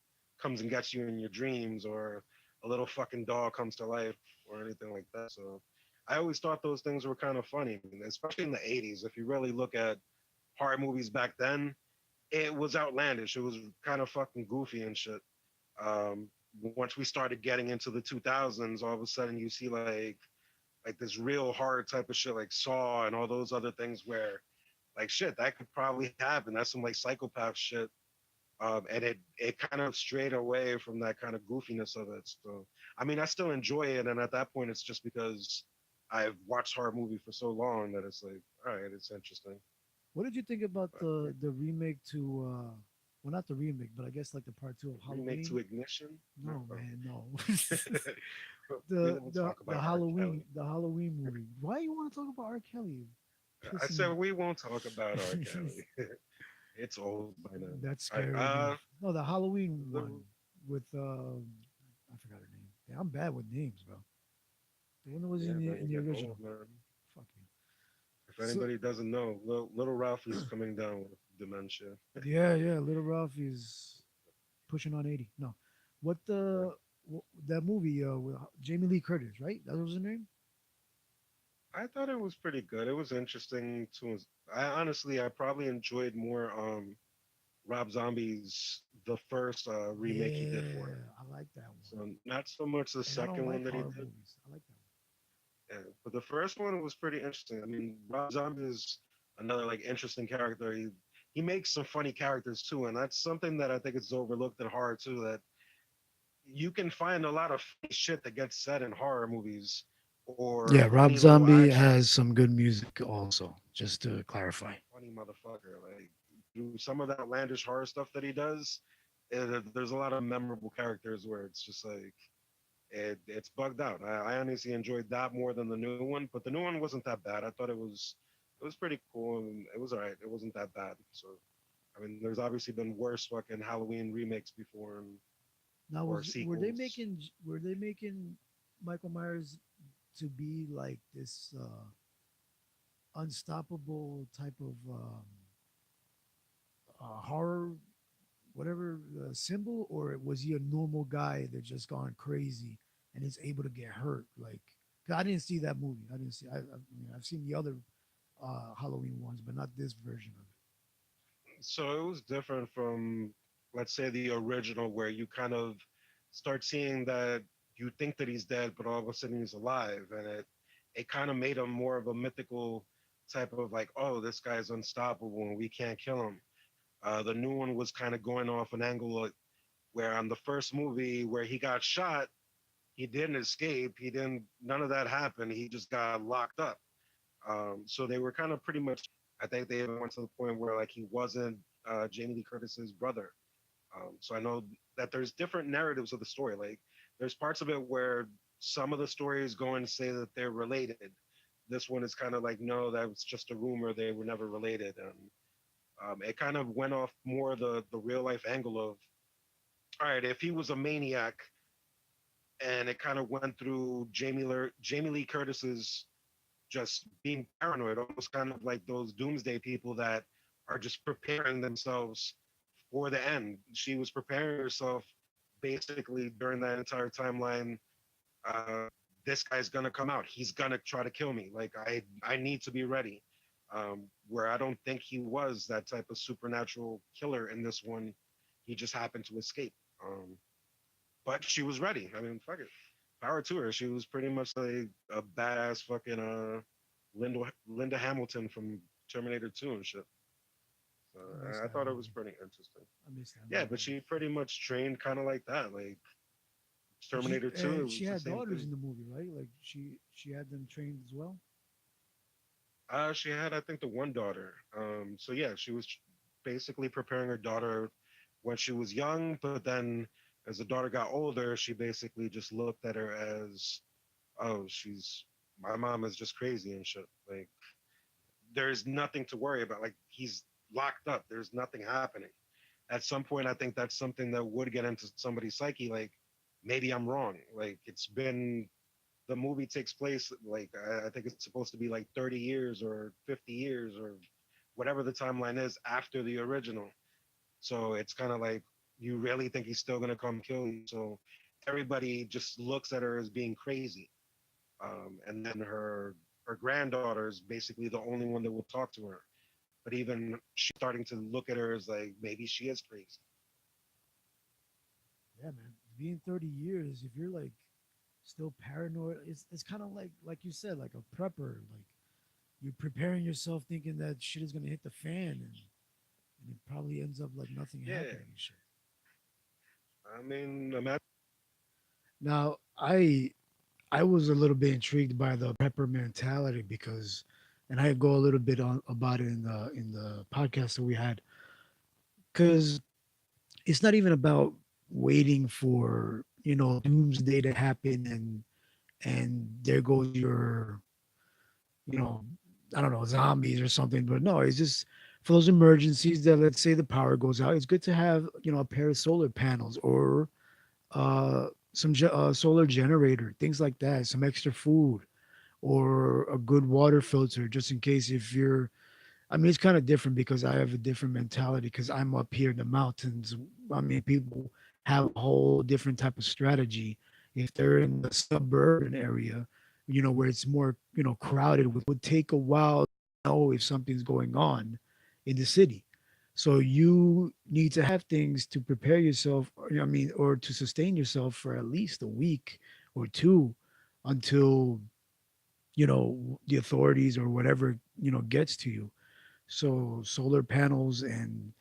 comes and gets you in your dreams, or a little fucking dog comes to life, or anything like that. So I always thought those things were kind of funny, especially in the '80s. If you really look at horror movies back then, it was outlandish. It was kind of fucking goofy and shit. Um, Once we started getting into the 2000s, all of a sudden you see like this real horror type of shit like Saw and all those other things where like shit, that could probably happen. That's some like psychopath shit. And it kind of strayed away from that kind of goofiness of it. So I mean, I still enjoy it, and at that point, it's just because I've watched horror movie for so long that it's like, all right, it's interesting. What did you think about But the remake to well, not the remake, but I guess like the part two of remake to Halloween? Ignition. No, No, oh. man, no. We won't talk about R. Kelly. The Halloween movie. Why you want to talk about R. Kelly? I Pissing said me. we won't talk about R. Kelly. It's old by now. That's All right. scary enough. No, the Halloween The, one with I forgot her name. Yeah, I'm bad with names, bro. The one that was yeah, man, in you the get original. old, man. Fuck you. If So anybody doesn't know, little Ralphie's coming down with dementia. yeah, yeah, Little Ralph is pushing on 80. No, what the that movie with Jamie Lee Curtis, right? That was her name. I thought it was pretty good. It was interesting to. I honestly, I probably enjoyed more Rob Zombie's the first remake he did for Yeah, it. I like that one. So not so much the And I don't second one like that he horror did, movies. I like that yeah, but the first one was pretty interesting. I mean, Rob Zombie is another like interesting character. He makes some funny characters too, and that's something that I think is overlooked in horror too. That you can find a lot of funny shit that gets said in horror movies, one. or Yeah, Rob funny little Zombie action. has some good music also, just to clarify. Funny motherfucker. Like through some of that outlandish horror stuff that he does, there's a lot of memorable characters where it's just like it's bugged out. I honestly enjoyed that more than the new one, but the new one wasn't that bad. I thought it was pretty cool and it was alright. It wasn't that bad. So I mean, there's obviously been worse fucking Halloween remakes before and Now, or was sequels. were they making Michael Myers to be like this unstoppable type of horror, whatever symbol, or was he a normal guy that just gone crazy and is able to get hurt? Like, 'cause I didn't see that movie. I didn't see. I mean, I've seen the other Halloween ones, but not this version of So it was different from, let's say, the original, where you kind of start seeing that you think that he's dead, but all of a sudden he's alive, and it kind of made him more of a mythical type of like, oh, this guy's unstoppable and we can't kill him. The new one was kind of going off an angle where on the first movie where he got shot, he didn't escape. He didn't. None of that happened. He just got locked up. So they were kind of pretty much. I think they even went to the point where like he wasn't Jamie Lee Curtis's brother. So I know that there's different narratives of the story. Like there's parts of it where some of the stories go and say that they're related. This one is kind of like no, that was just a rumor. They were never related, and it kind of went off more the real life angle of all right, if he was a maniac, and it kind of went through Jamie Lee Curtis's just being paranoid, almost kind of like those doomsday people that are just preparing themselves for the end. She was preparing herself basically during that entire timeline. Uh, this guy's gonna come out. He's gonna try to kill me. Like I need to be ready. Where I don't think he was that type of supernatural killer in this one. He just happened to escape. But she was ready. I mean, fuck it. Power to her. She was pretty much like a badass fucking Linda Hamilton from Terminator 2 and shit. So I missed I that thought it was movie. pretty interesting. I missed that Yeah, but movie. she pretty much trained kind of like that. Like And she Terminator 2, it and she was the had same daughters thing. in the movie, right? Like she had them trained as well. She had, I think, the one daughter. So yeah, she was basically preparing her daughter when she was young, but then as the daughter got older, she basically just looked at her as, oh, she's my mom is just crazy and shit. Like there's nothing to worry about. Like he's locked up. There's nothing happening. At some point, I think that's something that would get into somebody's psyche. Like maybe I'm wrong. Like it's been the movie takes place like I think it's supposed to be like 30 years or 50 years or whatever the timeline is after the original. So it's kind of like you really think he's still gonna come kill you. So everybody just looks at her as being crazy. And then her granddaughter is basically the only one that will talk to her. But even she's starting to look at her as like maybe she is crazy. Yeah, man. Being 30 years, if you're like still paranoid, it's kind of like you said, like a prepper. Like you're preparing yourself, thinking that shit is gonna hit the fan, and it probably ends up like nothing Yeah, happening and shit. I mean, imagine. Now, I was a little bit intrigued by the prepper mentality because, and I go a little bit on about it in the podcast that we had, because it's not even about waiting for doomsday to happen and there goes your you know I don't know, zombies or something, but no, it's just for those emergencies that, let's say, the power goes out. It's good to have a pair of solar panels or solar generator, things like that, some extra food or a good water filter just in case if you're. I mean, it's kind of different because I have a different mentality because I'm up here in the mountains. I mean, people have a whole different type of strategy. If they're in the suburban area, where it's more, crowded, would take a while to know if something's going on in the city. So you need to have things to prepare yourself, I mean, or to sustain yourself for at least a week or two until, the authorities or whatever, gets to you. So solar panels and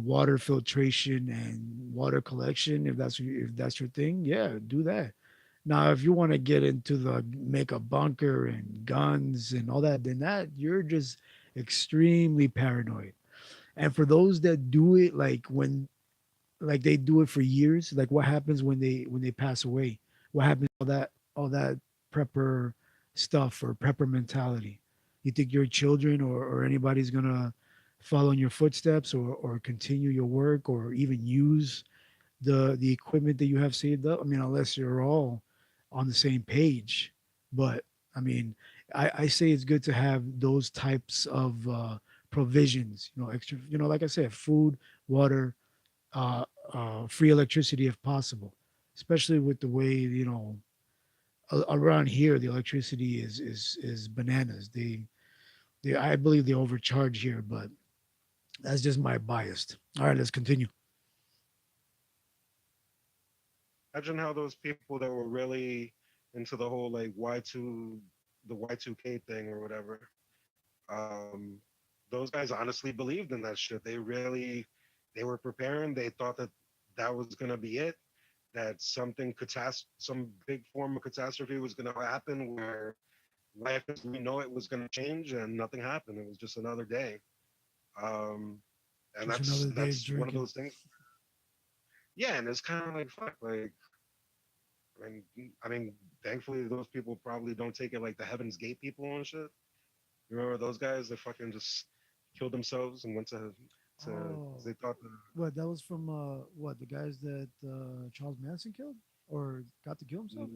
water filtration and water collection, if that's your thing, yeah, do that. Now, if you want to get into the make a bunker and guns and all that, then that you're just extremely paranoid. And for those that do it, like they do it for years, like what happens when they pass away? What happens to all that prepper stuff or prepper mentality? You think your children or anybody's gonna follow in your footsteps or continue your work or even use the equipment that you have saved up? I mean, unless you're all on the same page. But I mean, I say it's good to have those types of provisions, extra, like I said, food, water, uh, free electricity if possible, especially with the way around here the electricity is bananas. They I believe they overcharge here, but that's just my bias. All right, let's continue. imagine how those people that were really into the whole like the Y2K thing or whatever. Um, those guys honestly believed in that shit. They were preparing. They thought that that was gonna be it. That some big form of catastrophe was gonna happen where life as we know it was gonna change, and nothing happened. It was just another day. Um, and Just another day of that's one of drinking. those things. Yeah, and it's kind of like fuck. Like, I mean, thankfully those people probably don't take it like the Heaven's Gate people and shit. You remember those guys that fucking just killed themselves and went to Oh, because they thought what that was from? What the guys that Charles Manson killed or got to kill himself?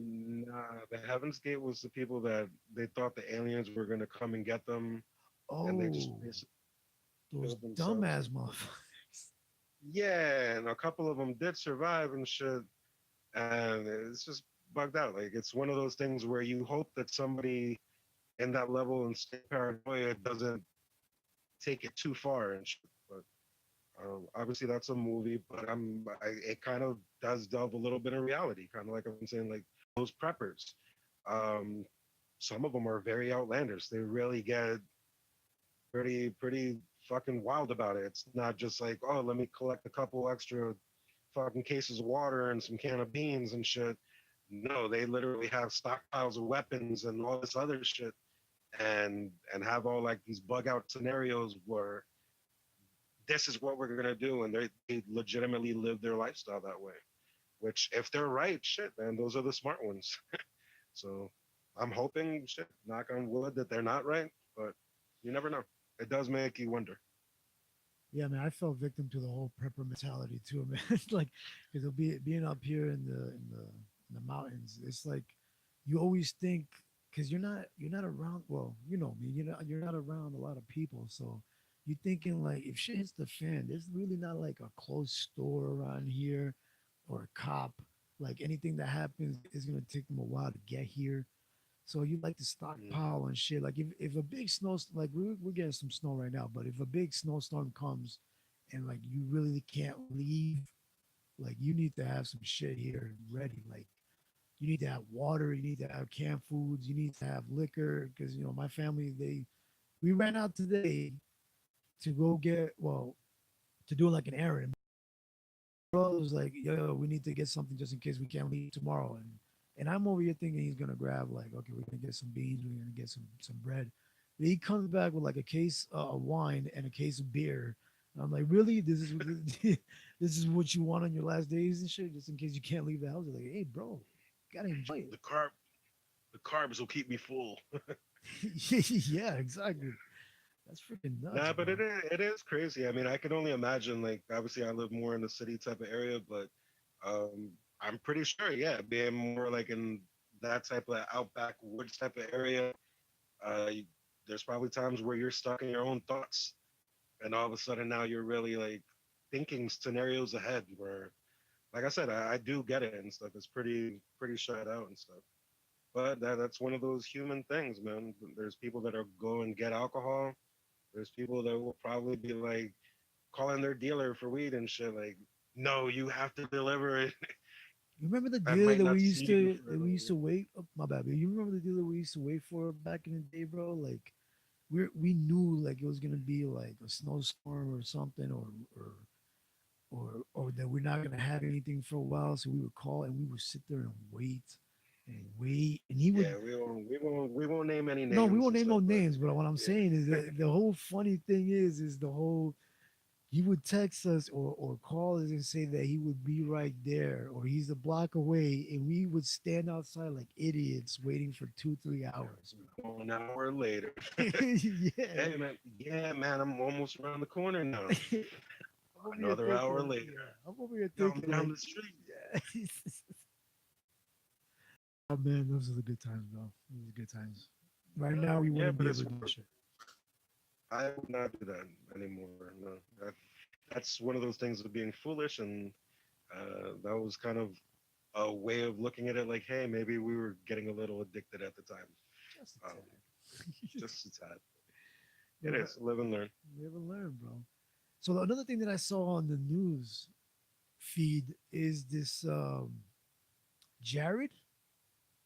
the Heaven's Gate was the people that they thought the aliens were gonna come and get them, and they just Oh, basically those killed themselves. dumbass motherfuckers. Yeah, and a couple of them did survive and shit, and it's just bugged out. Like it's one of those things where you hope that somebody in that level and state paranoia doesn't take it too far and shit. But obviously that's a movie, but it kind of does delve a little bit of reality, kind of like I'm saying, like those preppers. Um, some of them are very outlandish. They really get pretty fucking wild about it. It's not just like, oh, let me collect a couple extra fucking cases of water and some can of beans and shit. No, they literally have stockpiles of weapons and all this other shit, and have all like these bug out scenarios where this is what we're gonna do, and they legitimately live their lifestyle that way. Which, if they're right, shit, man, those are the smart ones. So I'm hoping, shit, knock on wood, that they're not right, but you never know. It does make you wonder. Yeah, man, I fell victim to the whole prepper mentality too, man. It's like, because it'll be being up here in the mountains. It's like you always think because you're not around. Well, you know me. You're not around a lot of people, so you're thinking like if shit hits the fan, there's really not like a close store around here or a cop. Like anything that happens is gonna take them a while to get here. So you like to Mm, stockpile and shit. Like if a big snow, like we're getting some snow right now, but if a big snowstorm comes and like you really can't leave, like you need to have some shit here ready. Like you need to have water, you need to have canned foods, you need to have liquor. Cause you know, my family, we ran out today to go get, well, to do like an errand. Bro was like, yo, we need to get something just in case we can't leave tomorrow. And I'm over here thinking he's gonna grab like, okay, we're gonna get some beans, we're gonna get some bread. But he comes back with like a case of wine and a case of beer. And I'm like, really? This is what you want on your last days and shit, just in case you can't leave the house. They're like, hey, bro, you gotta enjoy the carb, the carbs will keep me full. it. Yeah, exactly. That's freaking nuts, Nah, but bro. it is crazy. I mean, I can only imagine. Like, obviously, I live more in the city type of area, but I'm pretty sure, yeah, being more like in that type of outback woods type of area, you, there's probably times where you're stuck in your own thoughts, and all of a sudden now you're really like thinking scenarios ahead. Where, like I said, I do get it and stuff. It's pretty shut out and stuff. But that's one of those human things, man. There's people that are go and get alcohol. There's people that will probably be like calling their dealer for weed and shit. Like, no, you have to deliver it. You remember the I dealer might not see you that for. we used to wait? Oh, my bad. But you remember the dealer we used to wait for back in the day, bro? Like we knew like it was gonna be like a snowstorm or something, or or that we're not gonna have anything for a while. So we would call and we would sit there and wait, and he would. Yeah, we won't name any No, we names won't and name stuff, no but names, but what I'm yeah, saying is that the whole funny thing is the whole he would text us or call us and say that he would be right there or he's a block away, and we would stand outside like idiots waiting for 2 3 hours, 1 hour later. bro. Yeah. Hey man, yeah man, I'm almost around the corner now. I'm over here Another hour thinking, later. yeah, I'm over here Yo, I'm thinking down like, the street. yeah. Oh man, those are the good times, bro. Those are good times. Right now, we Yeah, wouldn't but be it's able to do that shit. I would not do that anymore. No, that's one of those things of being foolish, and that was kind of a way of looking at it. Like, hey, maybe we were getting a little addicted at the time. Just a Um, tad. just a tad. But It is live and learn. never learn, bro. So another thing that I saw on the news feed is this. Jared,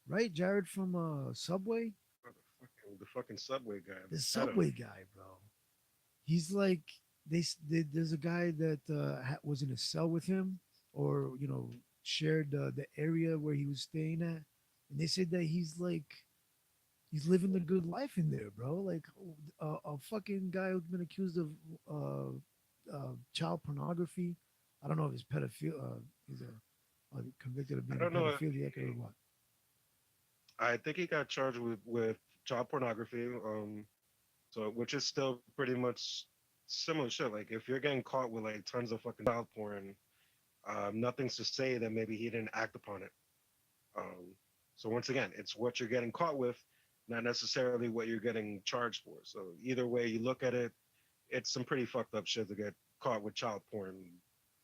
right? Jared from Subway, The fucking subway guy, the the pedo. Subway guy, bro. He's like there's a guy that was in a cell with him, or shared the area where he was staying at, and they said that he's living the good life in there, bro. Like a fucking guy who's been accused of child pornography. I don't know if he's pedophile. He's convicted of I being a don't know. pedophiliac or what. I think he got charged with child pornography. So which is still pretty much similar shit. Like if you're getting caught with like tons of fucking child porn, nothing's to say that maybe he didn't act upon it. Um, so once again, it's what you're getting caught with, not necessarily what you're getting charged for. So either way you look at it, it's some pretty fucked up shit to get caught with child porn.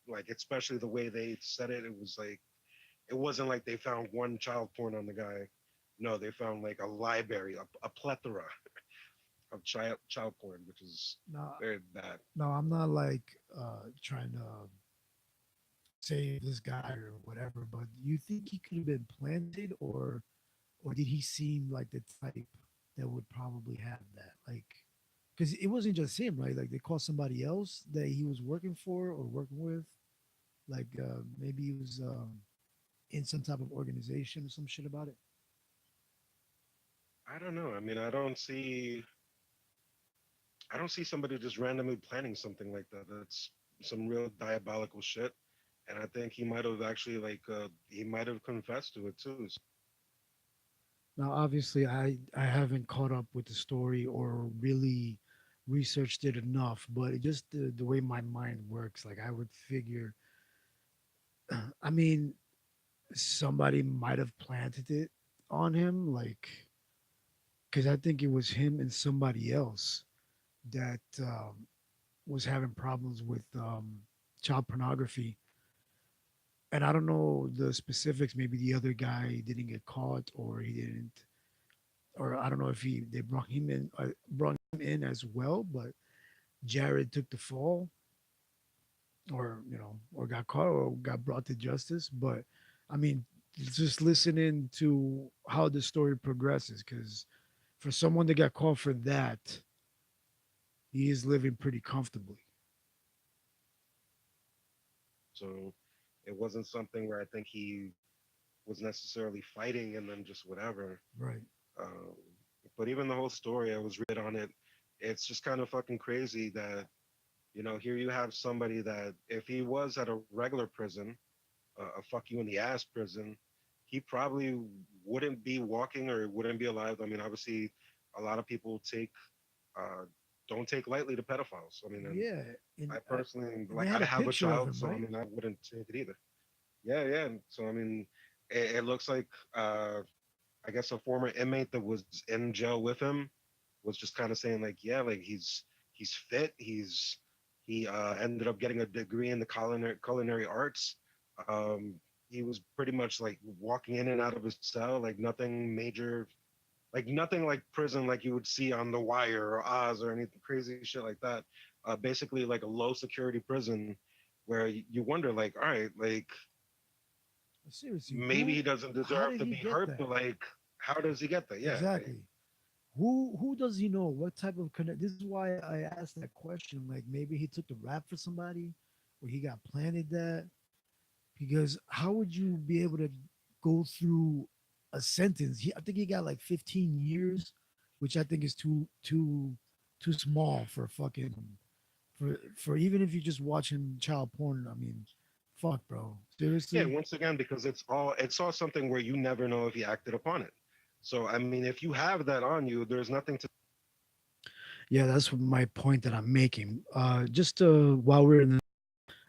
Like especially the way they said it, it was like it wasn't like they found one child porn on the guy. No, they found like a library, a plethora of child porn, which is No, very bad. no, I'm not like trying to save this guy or whatever, but you think he could have been planted, or did he seem like the type that would probably have that? Like, because it wasn't just him, right? Like they called somebody else that he was working for or working with. Like maybe he was in some type of organization or some shit about it. I don't know. I mean, I don't see somebody just randomly planning something like that. That's some real diabolical shit. And I think he might have actually like he might have confessed to it too. Now, obviously, I haven't caught up with the story or really researched it enough, but it just the way my mind works, like I would figure, I mean, somebody might have planted it on him, like, because I think it was him and somebody else that was having problems with child pornography. And I don't know the specifics. Maybe the other guy didn't get caught, or he didn't, or I don't know if he they brought him in as well. But Jared took the fall, or or got caught, or got brought to justice. But I mean, just listening to how the story progresses, because for someone that got caught for that, he is living pretty comfortably. So it wasn't something where I think he was necessarily fighting and then just whatever. Right. Um, but even the whole story, I was read on it. It's just kind of fucking crazy that here you have somebody that if he was at a regular prison, a fuck you in the ass prison, he probably wouldn't be walking or wouldn't be alive. I mean, obviously, a lot of people uh, don't take lightly to pedophiles. I mean, and Yeah, and I personally, they like, had I a have a picture of child, him, so I right? mean, I wouldn't take it either. Yeah, yeah. And so I mean, it looks like I guess a former inmate that was in jail with him was just kind of saying like, yeah, like he's fit. He ended up getting a degree in the culinary arts. Um, he was pretty much like walking in and out of his cell, like nothing major, like nothing like prison, like you would see on The Wire or Oz or anything crazy shit like that. Basically, like a low security prison, where you wonder, like, all right, like Seriously, maybe he doesn't how deserve did to he be get hurt, that? but like, how does he get that? Yeah, like, Exactly. Who does he know? What type of connect? This is why I asked that question. Like maybe he took the rap for somebody, or he got planted that. Because how would you be able to go through a sentence? I think he got like 15 years, which I think is too small for fucking for even if you just watching child porn. I mean, fuck, bro. yeah. Seriously. Once again, because it's all something wwhere you never know if he acted upon it. So I mean, if you have that on you, there's nothing to. Yeah, that's my point that I'm making. Just while we're in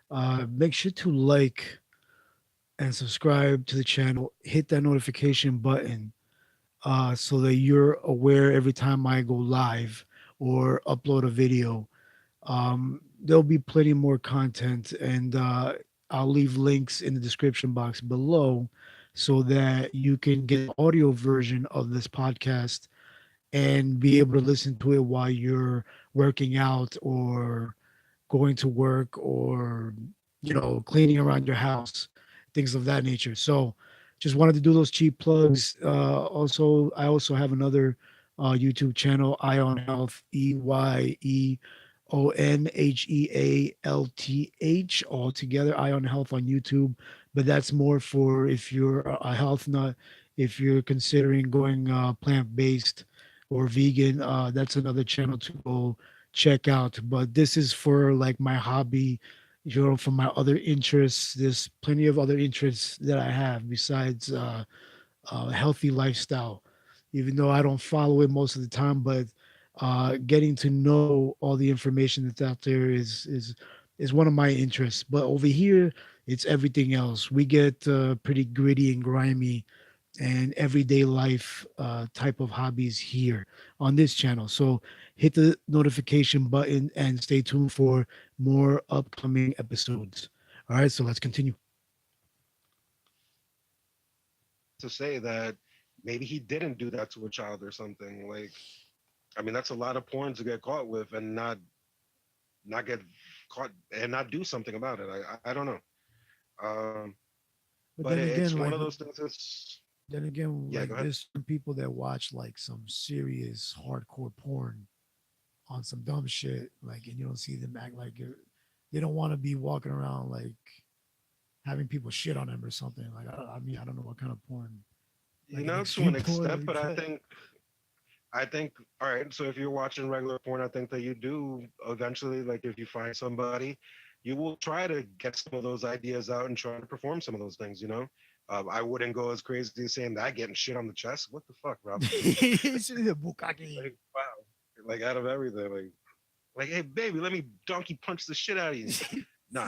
the, make sure to like and subscribe to the channel. Hit that notification button so that you're aware every time I go live or upload a video. There'll be plenty more content, and I'll leave links in the description box below so that you can get the audio version of this podcast and be able to listen to it while you're working out or going to work or cleaning around your house, things of that nature. So just wanted to do those cheap plugs. Also, I also have another YouTube channel, Ion Health, EYEONHEALTH, all together, Ion Health on YouTube. But that's more for if you're a health nut, if you're considering going plant based or vegan. That's another channel to go check out. But this is for like my hobby, for my other interests. There's plenty of other interests that I have besides healthy lifestyle, even though I don't follow it most of the time. But getting to know all the information that's out there is one of my interests. But over here, it's everything else. We get pretty gritty and grimy and everyday life type of hobbies here on this channel. So hit the notification button and stay tuned for more upcoming episodes. All right, so let's continue. To say that maybe he didn't do that to a child or something. Like, I mean, that's a lot of porn to get caught with and not get caught and not do something about it. I don't know. Um, But but then it's again, one like of those things. That's yeah. Go ahead. there's some people that watch like some serious hardcore porn on some dumb shit, like, and you don't see them act like they don't want to be walking around like having people shit on them or something. Like, I mean, I don't know what kind of porn, You like an know, to an extreme porn extent, or but cut. I think, all right. So if you're watching regular porn, I think that you do eventually, like, if you find somebody, you will try to get some of those ideas out and try to perform some of those things. You know, I wouldn't go as crazy as saying that getting shit on the chest. What the fuck, Rob? It's the bukkake. Like, wow, like out of everything, like, hey, baby, let me donkey punch the shit out of you. Nah,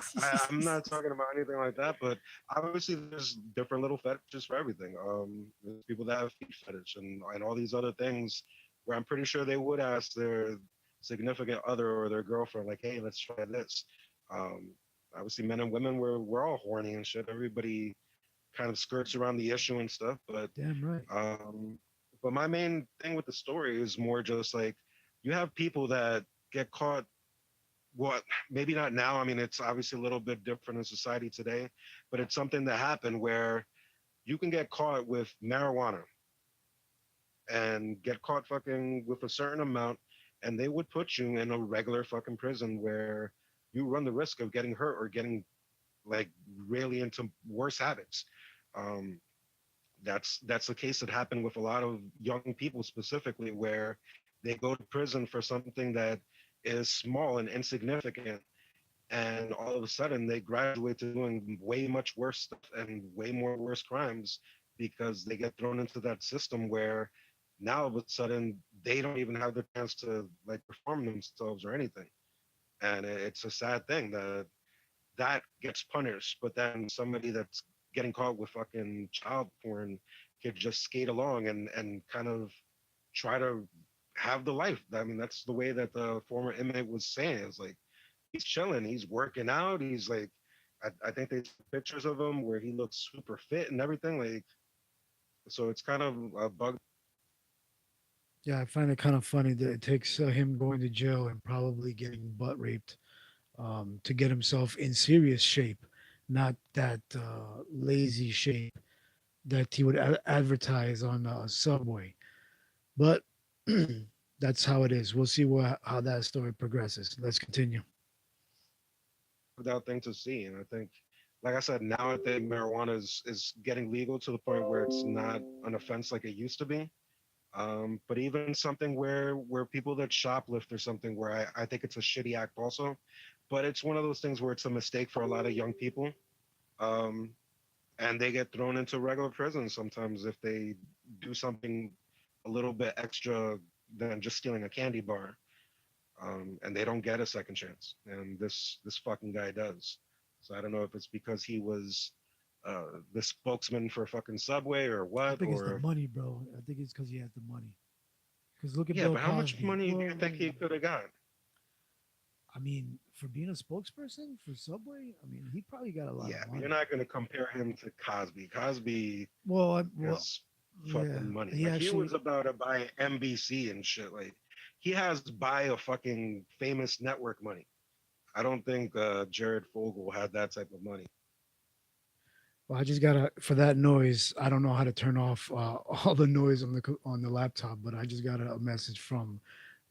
I'm not talking about anything like that. But obviously, there's different little fetishes for everything. There's people that have feet fetish and all these other things where I'm pretty sure they would ask their significant other or their girlfriend, like, hey, let's try this. Um, Obviously, men and women, we're all horny and shit. Everybody kind of skirts around the issue and stuff. Damn right. Um, but my main thing with the story is more just like you have people that get caught, well, maybe not now. I mean, it's obviously a little bit different in society today, but it's something that happened where you can get caught with marijuana and get caught fucking with a certain amount, and they would put you in a regular fucking prison where you run the risk of getting hurt or getting like really into worse habits. Um, that's the case that happened with a lot of young people specifically, where they go to prison for something that is small and insignificant, and all of a sudden they graduate to doing way much worse stuff and way more worse crimes because they get thrown into that system where now all of a sudden they don't even have the chance to like perform themselves or anything. And it's a sad thing that that gets punished, but then somebody that's getting caught with fucking child porn could just skate along and kind of try to have the life. I mean, that's the way that the former inmate was saying. It's like he's chilling, he's working out, he's like, I think they took pictures of him where he looks super fit and everything. Like, so it's kind of a bug. Yeah, I find it kind of funny that it takes him going to jail and probably getting butt raped to get himself in serious shape, not that lazy shape that he would advertise on Subway. But that's how it is. We'll see how that story progresses. Let's continue. Out thing to see. And I think, like I said, now I think marijuana is getting legal to the point where it's not an offense like it used to be. But even something where people that shoplift or something where I think it's a shitty act also. But it's one of those things where it's a mistake for a lot of young people. Um, and they get thrown into regular prison sometimes if they do something a little bit extra than just stealing a candy bar. And they don't get a second chance. And this fucking guy does. So I don't know if it's because he was the spokesman for fucking Subway or I what, think it's the or money, bro. I think it's because he has the money. Because look at yeah. Bill But how much Cosby. money do you Well, think he could have got? I mean, for being a spokesperson for Subway, I mean, he probably got a lot of Yeah, but you're money. not going to compare him to Cosby. Cosby Well, has yeah, fucking money. he Like he actually. was about to buy NBC and shit. Like he has buy a fucking famous network money. I don't think Jared Fogle had that type of money. Well, I just gotta for that noise. I don't know how to turn off all the noise on the on the laptop, but I just got a message from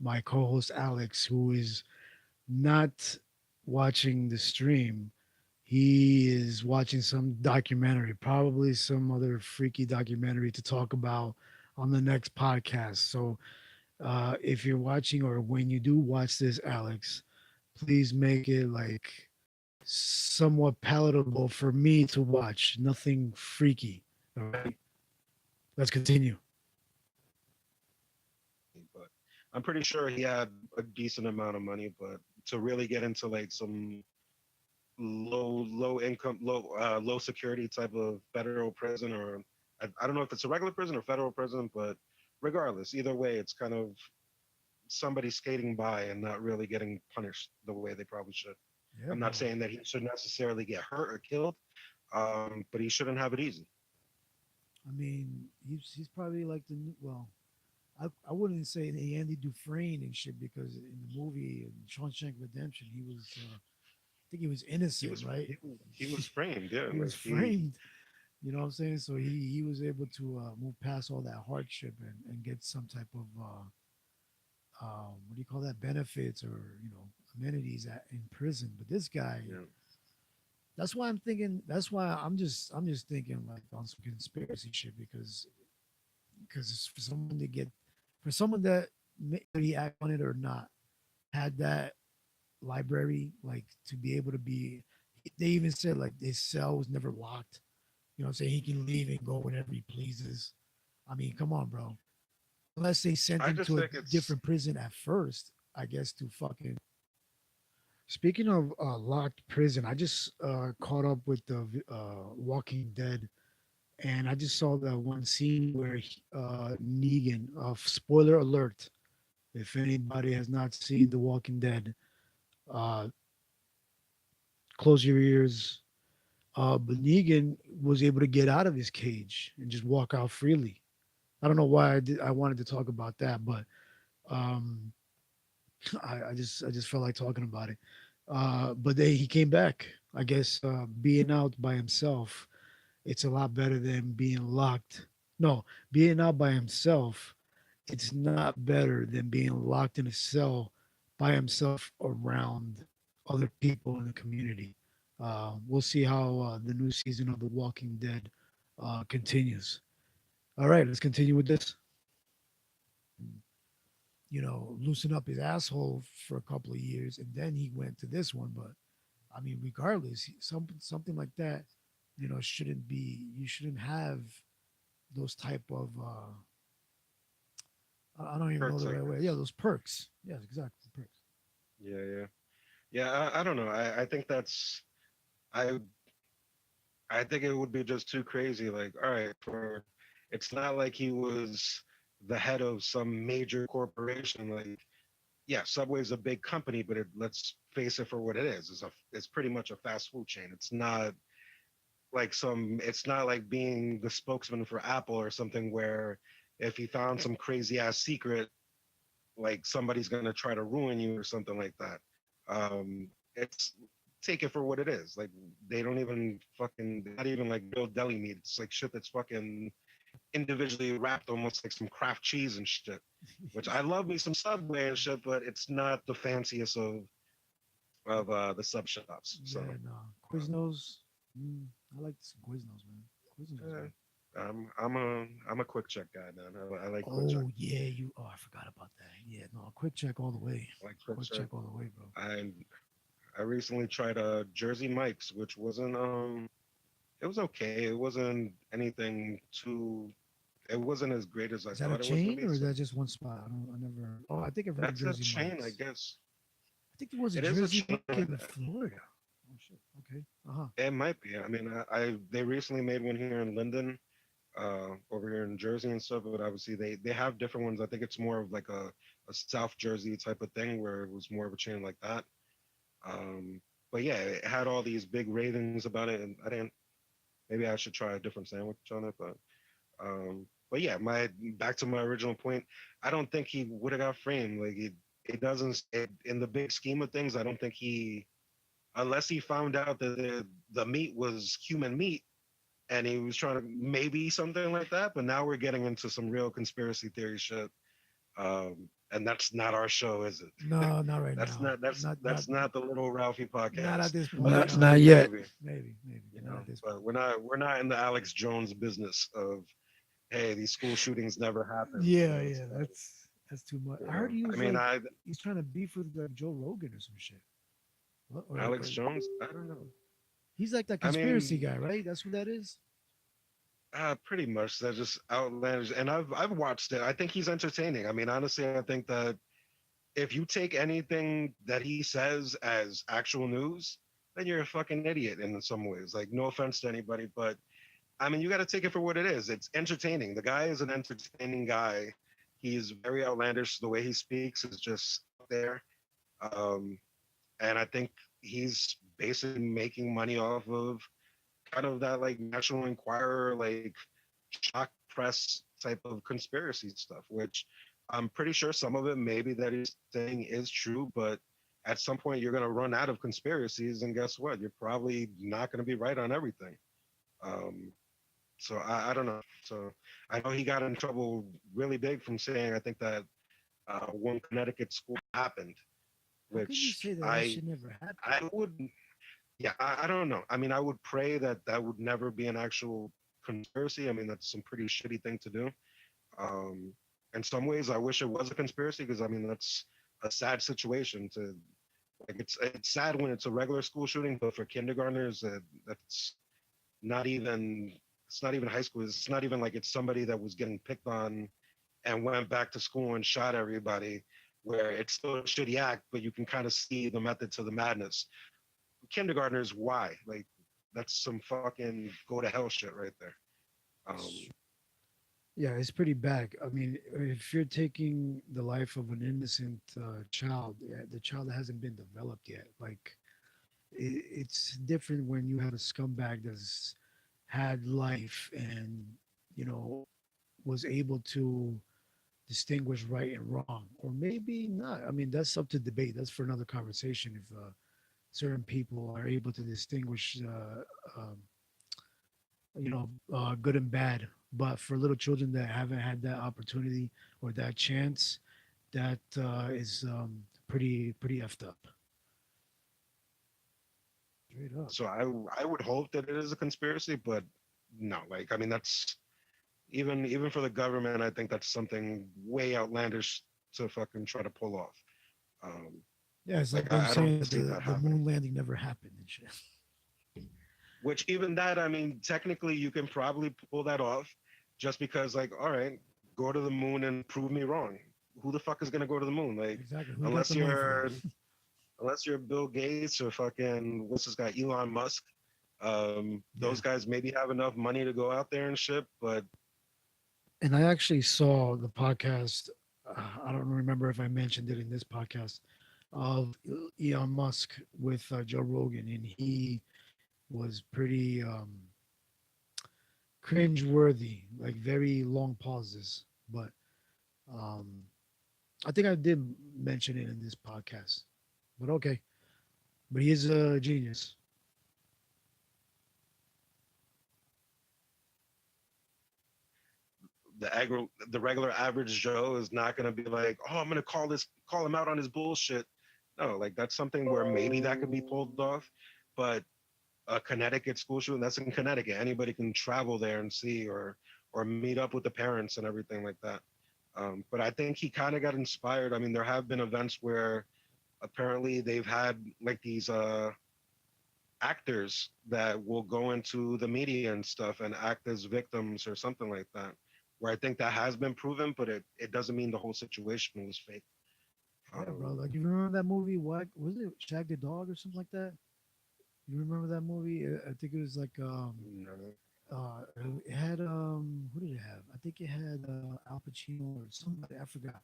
my co-host Alex, who is not watching the stream. He is watching some documentary, probably some other freaky documentary to talk about on the next podcast. So, if you're watching or when you do watch this, Alex, please make it like somewhat palatable for me to watch. Nothing freaky. All right. Let's continue. But I'm pretty sure he had a decent amount of money. But to really get into like some low income, low security type of federal prison, or I don't know if it's a regular prison or federal prison, but regardless, either way, it's kind of somebody skating by and not really getting punished the way they probably should. Yeah, I'm not bro. saying that he should necessarily get hurt or killed, but he shouldn't have it easy. I mean, he's probably like well, I wouldn't say the Andy Dufresne and shit because in the movie in Shawshank Redemption, he was I think he was He innocent, was right? he was framed, yeah. He was Like he framed. You know what I'm saying? So he was able to move past all that hardship and get some type of what do you call that, benefits or amenities in prison. But this guy, yeah. that's why I'm thinking. That's why I'm just thinking like on some conspiracy shit because it's for someone to get for someone that whether he act on it or not had that library like to be able to be. They even said like his cell was never locked. You know what I'm saying? He can leave and go whenever he pleases. I mean, come on, bro. Unless they sent I him just to a think it's different prison at first, I guess to fucking. Speaking of locked prison, I just caught up with the Walking Dead, and I just saw that one scene where Negan. Spoiler alert! If anybody has not seen The Walking Dead, uh, close your ears. But Negan was able to get out of his cage and just walk out freely. I don't know why I wanted to talk about that, but um, I just felt like talking about it. But he came back. I guess being out by himself, it's a lot better than being locked. No, being out by himself, it's not better than being locked in a cell by himself around other people in the community. We'll see how the new season of The Walking Dead continues. All right, let's continue with this. Loosen up his asshole for a couple of years, and then he went to this one. But I mean, regardless, something like that, shouldn't be. You shouldn't have those type of. I don't even know perks, the I right way. Yeah, guess. those perks. Yes, exactly, perks. Yeah, yeah, yeah. I don't know. I think I I think it would be just too crazy. Like, all right, for it's not like he was the head of some major corporation. Like, yeah, Subway's a big company, but let's face it for what it is. It's pretty much a fast food chain. It's not like some. It's not like being the spokesman for Apple or something where if he found some crazy ass secret, like somebody's gonna try to ruin you or something like that. It's take it for what it is. Like they don't even fucking not even like real deli meat. It's like shit that's fucking individually wrapped almost like some Kraft cheese and shit. Which I love me some Subway and shit, but it's not the fanciest of the sub shops. So Yeah, no, um, Quiznos. Mm, I like some Quiznos, man. Quiznos is eh, good. I'm a quick check guy, man. I like quick check. Oh yeah, you. Oh, I forgot about that. Yeah, no, quick check all the way. I like quick Quick check. check all the way, bro. I I recently tried Jersey Mike's, which wasn't it was okay. It wasn't anything too. It wasn't as great as I Is that a thought it was gonna chain be. or is So that just one spot? I don't. I never. Oh, I think I've heard of that's a Jersey chain, I Mike's. guess. I think there was a It is a Jersey chain. Mike in Florida. Oh shit. Okay. Uh huh. It might be. I mean, I they recently made one here in Linden, over here in Jersey and stuff. But obviously they have different ones. I think it's more of like a South Jersey type of thing where it was more of a chain like that. Um, but yeah, it had all these big ravings about it, and I didn't. Maybe I should try a different sandwich on it, but yeah, my back to my original point. I don't think he would have got framed. Like it doesn't in the big scheme of things. I don't think he, unless he found out that the meat was human meat, and he was trying to maybe something like that. But now we're getting into some real conspiracy theory shit, and that's not our show, is it? No, not right that's now. not that's Not that's not the Little Ralphie not at podcast. this point. Eventually, Not yet. maybe, Maybe you not know, at this but point. we're not in the Alex Jones business of, hey, these school shootings never happened. You Yeah, know, yeah, that's too much. you I heard know. he I was mean, like I he's trying to beef with like Joe Rogan or some shit. What? Alex Jones. I don't know. He's like that I conspiracy mean, guy, right? That's what that is. pretty much. They're just outlandish, and I've watched it. I think he's entertaining. I mean, honestly, I think that if you take anything that he says as actual news, then you're a fucking idiot in some ways. Like, no offense to anybody, but I mean, you got to take it for what it is. It's entertaining. The guy is an entertaining guy. He's very outlandish. The way he speaks is just out there. Um, and I think he's basically making money off of kind of that like National Enquirer, like shock press type of conspiracy stuff, which I'm pretty sure some of it maybe that he's saying is true, but at some point you're going to run out of conspiracies, and guess what? You're probably not going to be right on everything. Um, so I don't know. So I know he got in trouble really big from saying I think that one Connecticut school happened, How can you which say that that shit never happened? I would, yeah, I don't know. I mean, I would pray that that would never be an actual conspiracy. I mean, that's some pretty shitty thing to do. Um, in some ways, I wish it was a conspiracy because I mean that's a sad situation to like. It's sad when it's a regular school shooting, but for kindergartners, that's not even it's not even high school. It's not even like it's somebody that was getting picked on and went back to school and shot everybody. Where it's still a shitty act, but you can kind of see the method to the madness. Kindergartners, why? Like that's some fucking go to hell shit right there. Um, Yeah, it's pretty bad. I mean, if you're taking the life of an innocent child, yeah, the child hasn't been developed yet. Like, it's different when you have a scumbag that's had life and, you know, was able to distinguish right and wrong, or maybe not. I mean, that's up to debate. That's for another conversation. If certain people are able to distinguish, good and bad. But for little children that haven't had that opportunity or that chance, that is pretty effed up. Straight up. so I would hope that it is a conspiracy, but no, like I mean that's even for the government, I think that's something way outlandish to fucking try to pull off. Um, Yeah, it's like like them I don't saying that see that the happening. moon landing never happened and shit. Which even that, I mean, technically you can probably pull that off, just because like, all right, go to the moon and prove me wrong. Who the fuck is gonna go to the moon? Like, Exactly. Who got unless the money for you're that? unless you're Bill Gates or fucking what's this guy Elon Musk. Yeah. Those guys maybe have enough money to go out there and shit, but And I actually saw the podcast. I don't remember if I mentioned it in this podcast of Elon Musk with Joe Rogan, and he was pretty cringe-worthy, like very long pauses. But um, I think I did mention it in this podcast. But okay, but he is a genius. the regular average Joe is not gonna be like, oh, I'm gonna call him out on his bullshit. No, like that's something where maybe that could be pulled off, but a Connecticut school shooting, that's in Connecticut. Anybody can travel there and see or meet up with the parents and everything like that. But I think he kind of got inspired. I mean, there have been events where apparently they've had like these actors that will go into the media and stuff and act as victims or something like that. Where I think that has been proven, but it doesn't mean the whole situation was fake. Yeah, bro. Um, Like you remember that movie? What was it? Shag the Dog or something like that? You remember that movie? I think it was like you know, it had who did it have? I think it had Al Pacino or somebody. I forgot.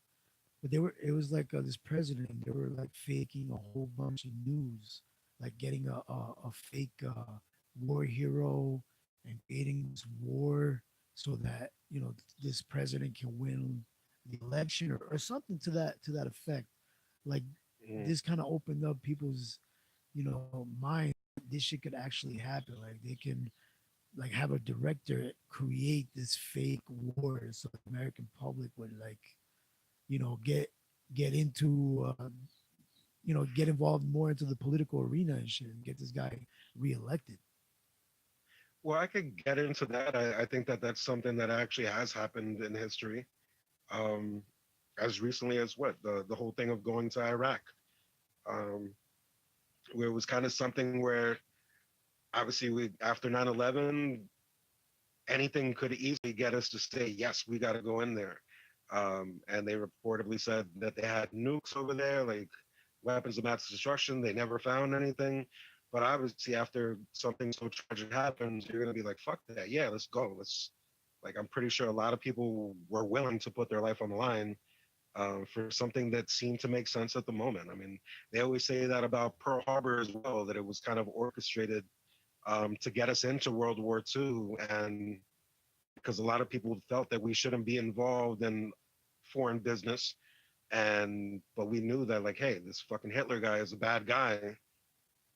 But they were. It was like this president. And they were like faking a whole bunch of news, like getting a fake war hero and creating this war so that this president can win the election or something to that effect. Like mm, this kind of opened up people's minds. This shit could actually happen. Like they can like have a director create this fake war so the American public would like, you know, get into get involved more into the political arena and shit and get this guy reelected. Well, I could get into that. I think that that's something that actually has happened in history. Um, as recently as what the whole thing of going to Iraq, um, where it was kind of something where obviously we after 9/11 anything could easily get us to say yes, we got to go in there. And they reportedly said that they had nukes over there, like weapons of mass destruction. They never found anything. But obviously, after something so tragic happens, you're gonna be like, "Fuck that! Yeah, let's go. Let's." Like, I'm pretty sure a lot of people were willing to put their life on the line for something that seemed to make sense at the moment. I mean, they always say that about Pearl Harbor as well, that it was kind of orchestrated to get us into World War II, and because a lot of people felt that we shouldn't be involved in foreign business, and but we knew that like, hey, this fucking Hitler guy is a bad guy,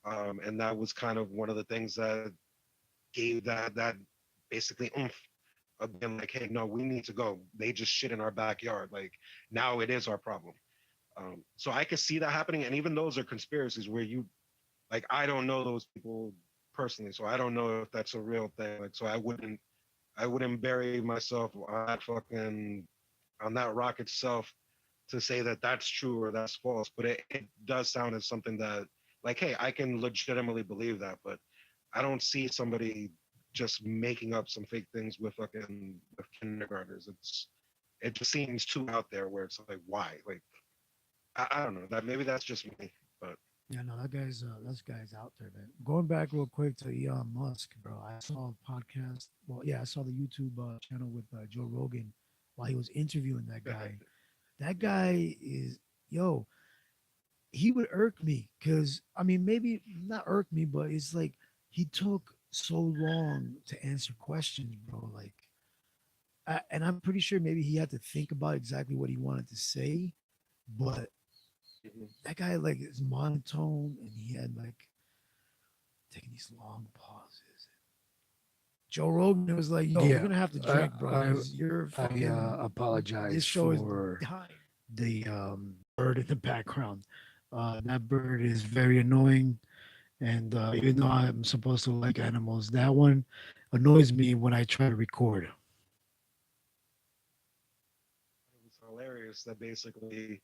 and that was kind of one of the things that gave that basically oomph of being like, hey, no, we need to go. They just shit in our backyard. Like now it is our problem. So I could see that happening, and even those are conspiracies where you like I don't know those people personally, so I don't know if that's a real thing. Like so I wouldn't bury myself on that rock itself to say that that's true or that's false. But it does sound as something that like, hey, I can legitimately believe that, but I don't see somebody just making up some fake things with kindergartners. It just seems too out there where it's like why like I don't know that maybe that's just me, but Yeah, no, that guy's out there, man. Going back real quik to Elon Musk, bro. I saw a podcast. Well, yeah, I saw the YouTube channel with Joe Rogan while he was interviewing that guy. That guy is yo. He would irk me because I mean, maybe not irk me, but it's like he took so long to answer questions, bro. Like, and I'm pretty sure maybe he had to think about exactly what he wanted to say, but that guy like is monotone and he had like taking these long pauses. Joe Rogan was like, "Yo, we're Yeah, gonna have to I drink, bro, I, because you're I fucking. This apologize show is for dying." the bird in the background. That bird is very annoying, and even though I'm supposed to like animals, that one annoys me when I try to record. it was hilarious that basically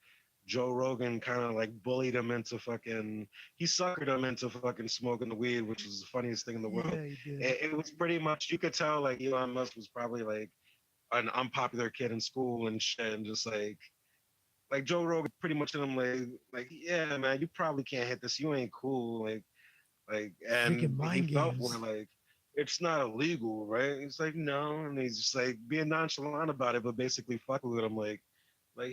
Joe Rogan kind of like bullied him into fucking he suckered him into fucking smoking the weed, which was the funniest thing in the world. Yeah, he did. It was pretty much you could tell like Elon Musk was probably like an unpopular kid in school and shit, and just like Joe Rogan pretty much to him like yeah man, you probably can't hit this, you ain't cool, Freaking and he mind felt for games. like it's not illegal, right? He's like no, and he's just like being nonchalant about it, but basically fucking with him like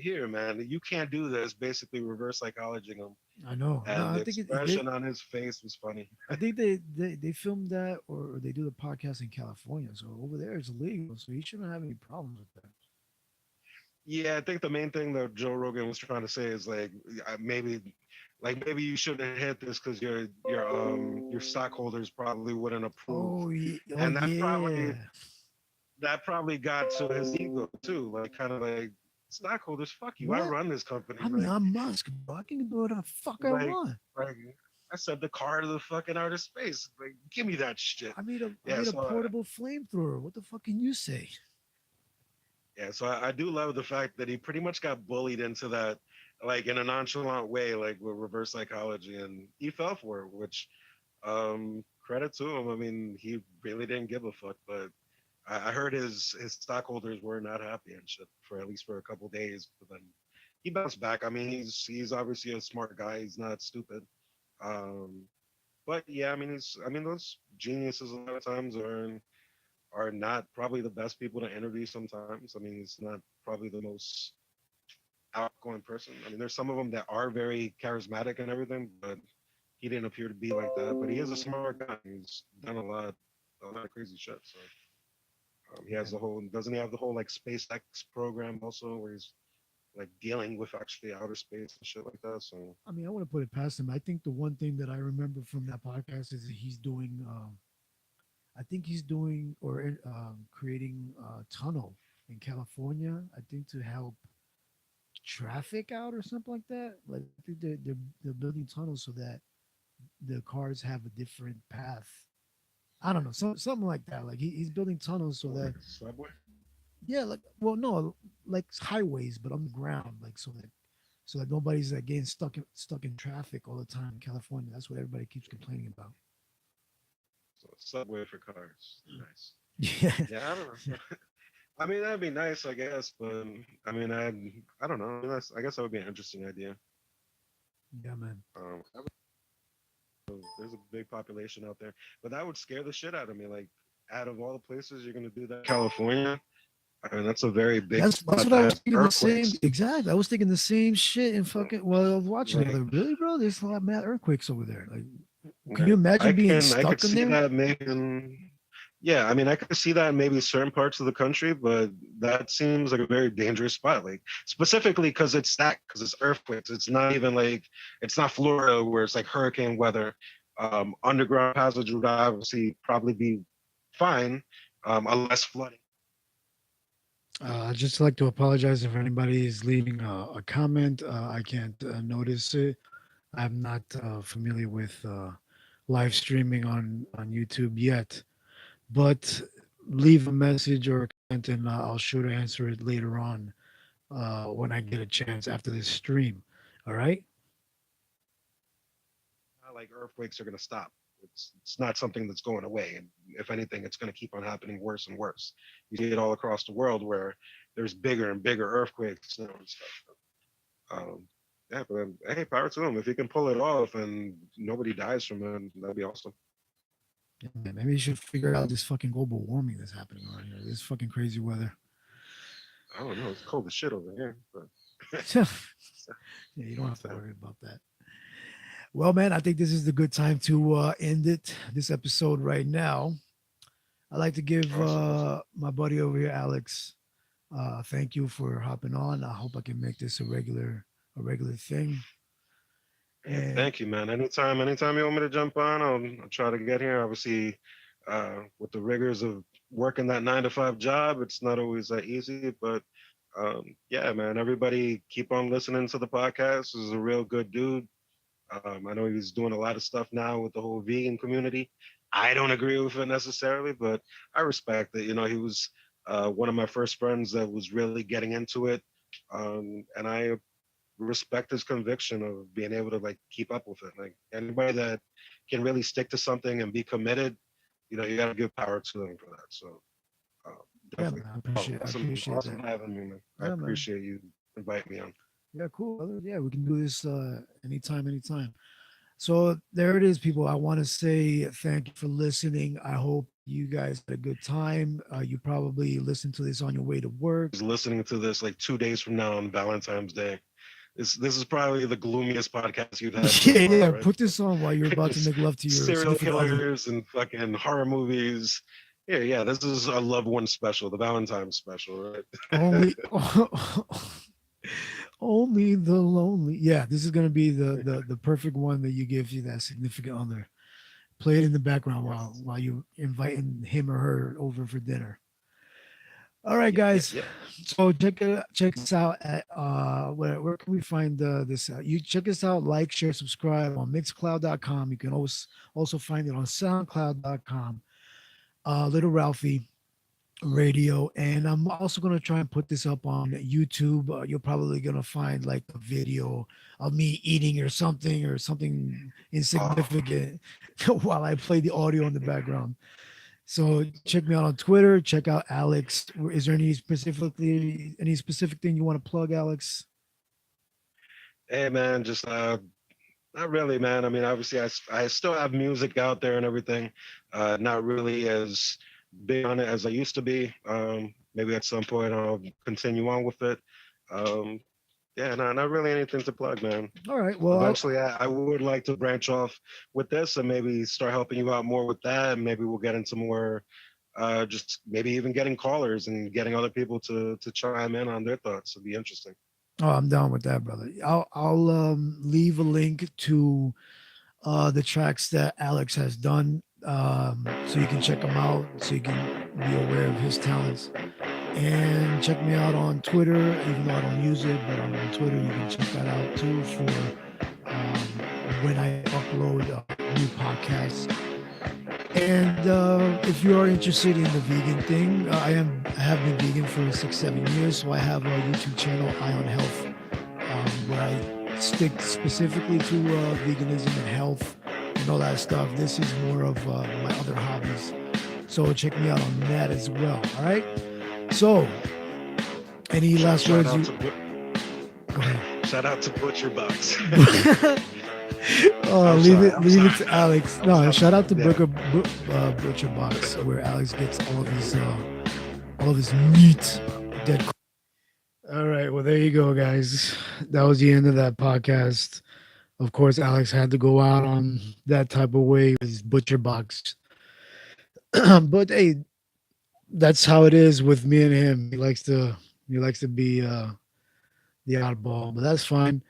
here, man, you can't do this. Basically, reverse psychology him, I know. No, and I the think they. expression on his face was funny. I think they filmed that or they do the podcast in California. So over there it's illegal. So he shouldn't have any problems with that. Yeah, I think the main thing that Joe Rogan was trying to say is maybe you shouldn't hit this because your stockholders probably wouldn't approve, Oh and yeah. that probably got to his ego too, like kind of like stockholders, fuck you, I What? run this company, I mean, I'm Musk, bro. I can do whatever the fuck I like want. like I said the car to the fucking outer space, like give me that shit. I Yeah, made a so portable flamethrower. What the fuck can you say? yeah, so I do love the fact that he pretty much got bullied into that, like in a nonchalant way, like with reverse psychology, and he fell for it. Which, credit to him. I mean, he really didn't give a fuck. But I heard his stockholders were not happy and shit for at least for a couple days. But then he bounced back. I mean, he's obviously a smart guy. He's not stupid. Um, but yeah, I mean those geniuses a lot of times are not probably the best people to interview sometimes. I mean, he's not probably the most outgoing person. I mean, there's some of them that are very charismatic and everything, but he didn't appear to be like that. But he is a smart guy. He's done a lot of crazy shit. So he has the whole, doesn't he have the whole like SpaceX program also, where he's like dealing with actually outer space and shit like that. So I mean, I want to put it past him. I think the one thing that I remember from that podcast is that he's doing. I think he's doing or creating a tunnel in California. I think to help traffic out or something like that. Like I think they're building tunnels so that the cars have a different path. I don't know, something like that. Like he's building tunnels so What, like that a subway? yeah, like well no, like highways but on the ground, like so that nobody's like getting stuck in traffic all the time in California. That's what everybody keeps complaining about. So a subway for cars. Nice. Yeah, Yeah, I don't know. I mean, that'd be nice, I guess, but I mean, I don't know. I mean, I guess that would be an interesting idea. yeah, man. There's a big population out there, but that would scare the shit out of me. Like, out of all the places you're gonna do that, California. I mean, that's a very big That's spot what I that was has thinking. The same earthquakes. exactly. I was thinking the same shit in So, fucking. Well, I was watching the like, other. Really, bro? There's a lot of mad earthquakes over there. Like, can you like, imagine being I could stuck in see there? that making. Yeah, I mean, I could see that in maybe certain parts of the country, but that seems like a very dangerous spot. Like specifically because it's earthquakes. It's not even like it's not Florida where it's like hurricane weather. Underground passage would obviously probably be fine, unless flooding. I'd just like to apologize if anybody is leaving a comment. I can't notice it. I'm not familiar with live streaming on YouTube yet, but leave a message or a comment, and I'll sure to answer it later on when I get a chance after this stream. All right. Not like earthquakes are going to stop. It's not something that's going away, and if anything, it's going to keep on happening worse and worse. You see it all across the world where there's bigger and bigger earthquakes now and stuff. Yeah, but hey, power to him. If he can pull it off and nobody dies from it, that'd be awesome. Yeah, man, maybe you should figure out this fucking global warming that's happening around here. This fucking crazy weather. I don't know. It's cold as shit over here, but Yeah, you don't have to worry about that. Well, man, I think this is the good time to end it. This episode right now. I'd like to give awesome, awesome. my buddy over here, Alex. Thank you for hopping on. I hope I can make this a regular thing. Hey, And thank you, man. Anytime you want me to jump on, I'll try to get here. Obviously, with the rigors of working that 9 to 5 job, it's not always that easy. But yeah, man, everybody keep on listening to the podcast. This is a real good dude. I know he's doing a lot of stuff now with the whole vegan community. I don't agree with it necessarily, but I respect it. You know, he was one of my first friends that was really getting into it, and I respect his conviction of being able to like keep up with it. Like anybody that can really stick to something and be committed, you know, you got to give power to them for that. So uh, yeah, man, definitely, I awesome, appreciate awesome that. having me, man. I Yeah, man. appreciate you inviting me on. Yeah, cool, brother. Yeah, we can do this anytime. So there it is, people. I want to say thank you for listening. I hope you guys had a good time. You probably listened to this on your way to work. Is listening to this like 2 days from now on Valentine's Day. This is probably the gloomiest podcast you've had so Yeah, far, yeah. right? Put this on while you're about to It's make love to your serial significant other. killers and fucking horror movies. Yeah, yeah. This is a loved one special, the Valentine's special, right? Only, only the lonely. Yeah, this is gonna be the perfect one that you give you that significant other. Play it in the background Yes. while you inviting him or her over for dinner. All right, Yep, yep, guys. yep. So check us out at where can we find this out? You check us out, like, share, subscribe on mixcloud.com. You can also find it on soundcloud.com. Little Ralphie Radio, and I'm also gonna try and put this up on YouTube. You're probably gonna find like a video of me eating or something Oh, insignificant while I play the audio in the background. So check me out on Twitter. Check out Alex. Is there any specific thing you want to plug, Alex? hey man, just not really, man. I mean, obviously, I still have music out there and everything. Not really as big on it as I used to be. Maybe at some point I'll continue on with it. Um, yeah, no, not really anything to plug, man. All right. Well, Eventually, I would like to branch off with this and maybe start helping you out more with that. And maybe we'll get into more, just maybe even getting callers and getting other people to chime in on their thoughts. It'd be interesting. I'm down with that, brother. I'll leave a link to the tracks that Alex has done. So you can check him out, so you can be aware of his talents. And check me out on Twitter, even though I don't use it, but on Twitter you can check that out too for when I upload new podcasts. And if you are interested in the vegan thing, I have been vegan for 6 7 years, so I have a YouTube channel, Ion Health, where I stick specifically to veganism and health and all that stuff. This is more of my other hobbies, so check me out on that as well. All right. So, any last Shout words? out You to go ahead. shout out to Butcher Box. Oh, I'm leave sorry, it, I'm leave it sorry. to Alex. I'm No, sorry. shout out to Yeah. Butcher Box, where Alex gets all of his meat. Dead. All right, well there you go, guys. That was the end of that podcast. Of course, Alex had to go out on that type of way with his Butcher Box. But hey, that's how it is with me and him. He likes to be the oddball, but that's fine.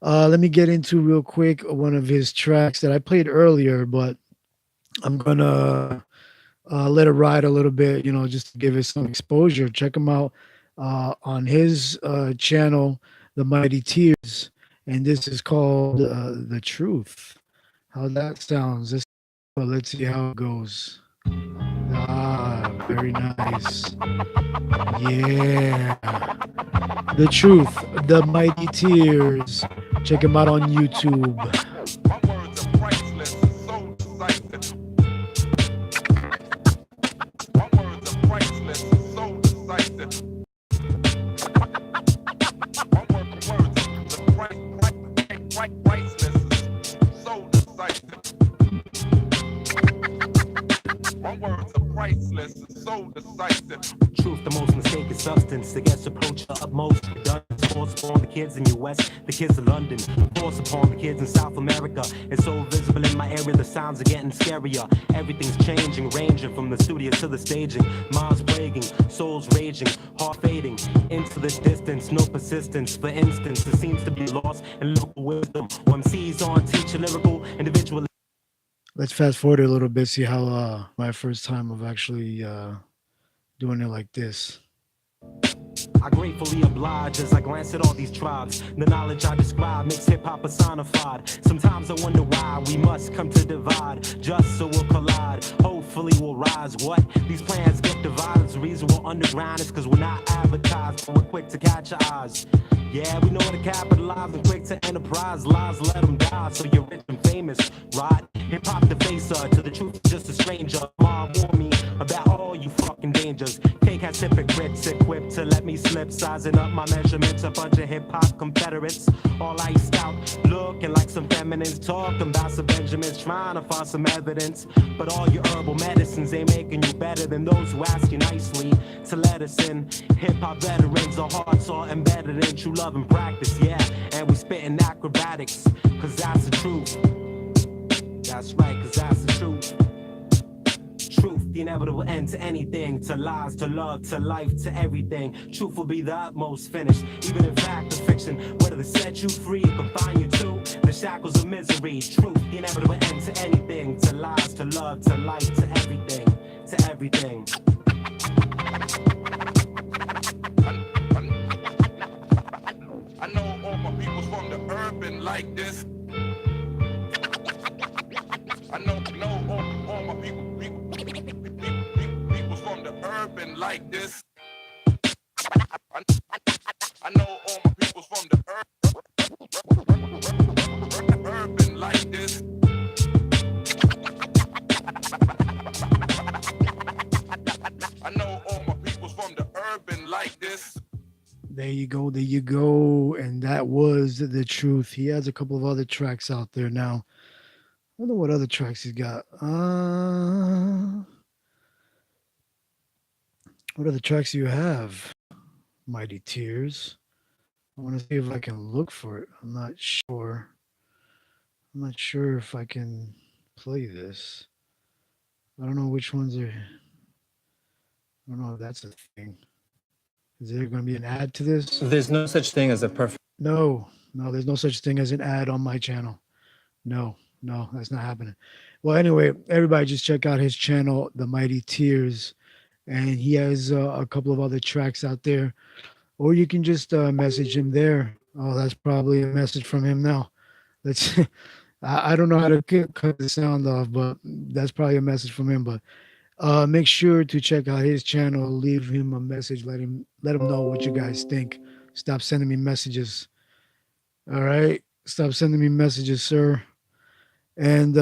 Let me get into real quick one of his tracks that I played earlier, but I'm gonna let it ride a little bit, just to give it some exposure. Check him out on his channel, The Mighty Tears, and this is called The Truth. How that sounds. Let's see how it goes. Ah, very nice. Yeah. The Truth, The Mighty Tears. Check him out on YouTube. My words are priceless and so decisive. My words are priceless and so decisive. My words are priceless and so decisive. My words are priceless and so decisive. Truth, the most mistaken substance that gets approached the utmost. Redundant, force upon the kids in US, the kids in London, force upon the kids in South America. It's so visible in my area, the sounds are getting scarier. Everything's changing, ranging from the studio to the staging. Minds plaguing, souls raging, heart fading into the distance. No persistence. For instance, it seems to be lost in lyrical wisdom. OMC's on teach a lyrical individual. Let's fast forward a little bit, see how my first time of actually doing it like this. I gratefully oblige as I glance at all these tribes. The knowledge I describe makes hip-hop personified. Sometimes I wonder why we must come to divide, just so we'll collide. Hopefully we'll rise. What? These plans get divided. The reason we're underground is because we're not advertised, but we're quick to catch your eyes. Yeah, we know how to capitalize and quick to enterprise. Lies, let them die, so you're rich and famous, right? Hip-hop the facer, to the truth, just a stranger. Mom warned me about all you fucking dangers. Cake has hypocrites equipped to let me slip, sizing up my measurements. A bunch of hip-hop confederates, all iced out, looking like some feminines, talking about some Benjamins, trying to find some evidence. But all your herbal medicines ain't making you better than those who ask you nicely to let us in. Hip-hop veterans, our hearts are embedded in true love and practice, yeah. And we spitting acrobatics, cause that's the truth. That's right, cause that's the truth. Truth, the inevitable end to anything, to lies, to love, to life, to everything. Truth will be the utmost finish, even in fact or fiction. Whether they set you free or confine you to the shackles of misery. Truth, the inevitable end to anything, to lies, to love, to life, to everything, to everything. I know all my peoples from the urban like this. I know all my peoples from the urban like this. I know all my peoples from the urban like this. I know all my peoples from the urban like this. There you go, there you go. And that was The Truth. He has a couple of other tracks out there now. I wonder what other tracks he's got. What other tracks do you have? Mighty Tears. I want to see if I can look for it. I'm not sure. I'm not sure if I can play this. I don't know which ones are. I don't know if that's a thing. Is there going to be an ad to this? There's no such thing as a perfect. No, there's no such thing as an ad on my channel. No, that's not happening. Well, anyway, everybody just check out his channel, The Mighty Tears, and he has a couple of other tracks out there. Or you can just message him there. Oh, that's probably a message from him now. Let's. I don't know how to cut the sound off, but that's probably a message from him. But make sure to check out his channel. Leave him a message. Let him know what you guys think. Stop sending me messages. All right, stop sending me messages, sir. And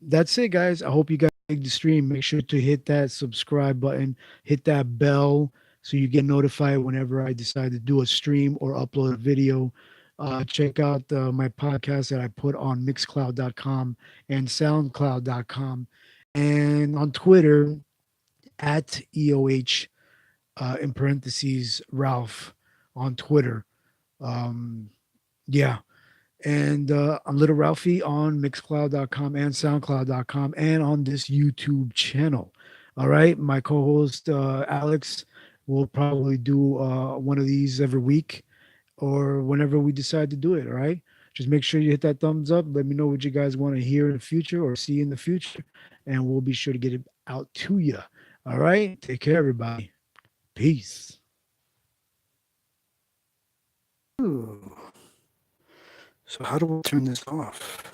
that's it, guys. I hope you guys like the stream. Make sure to hit that subscribe button, hit that bell so you get notified whenever I decide to do a stream or upload a video. Check out my podcast that I put on mixcloud.com and soundcloud.com and on Twitter at EOH in parentheses Ralph on Twitter. Um, yeah, and I'm Little Ralphie on Mixcloud.com and SoundCloud.com and on this YouTube channel. All right, my co-host Alex will probably do one of these every week or whenever we decide to do it. All right, just make sure you hit that thumbs up. Let me know what you guys want to hear in the future or see in the future, and we'll be sure to get it out to you. All right, take care, everybody. Peace. Ooh. So how do we turn this off?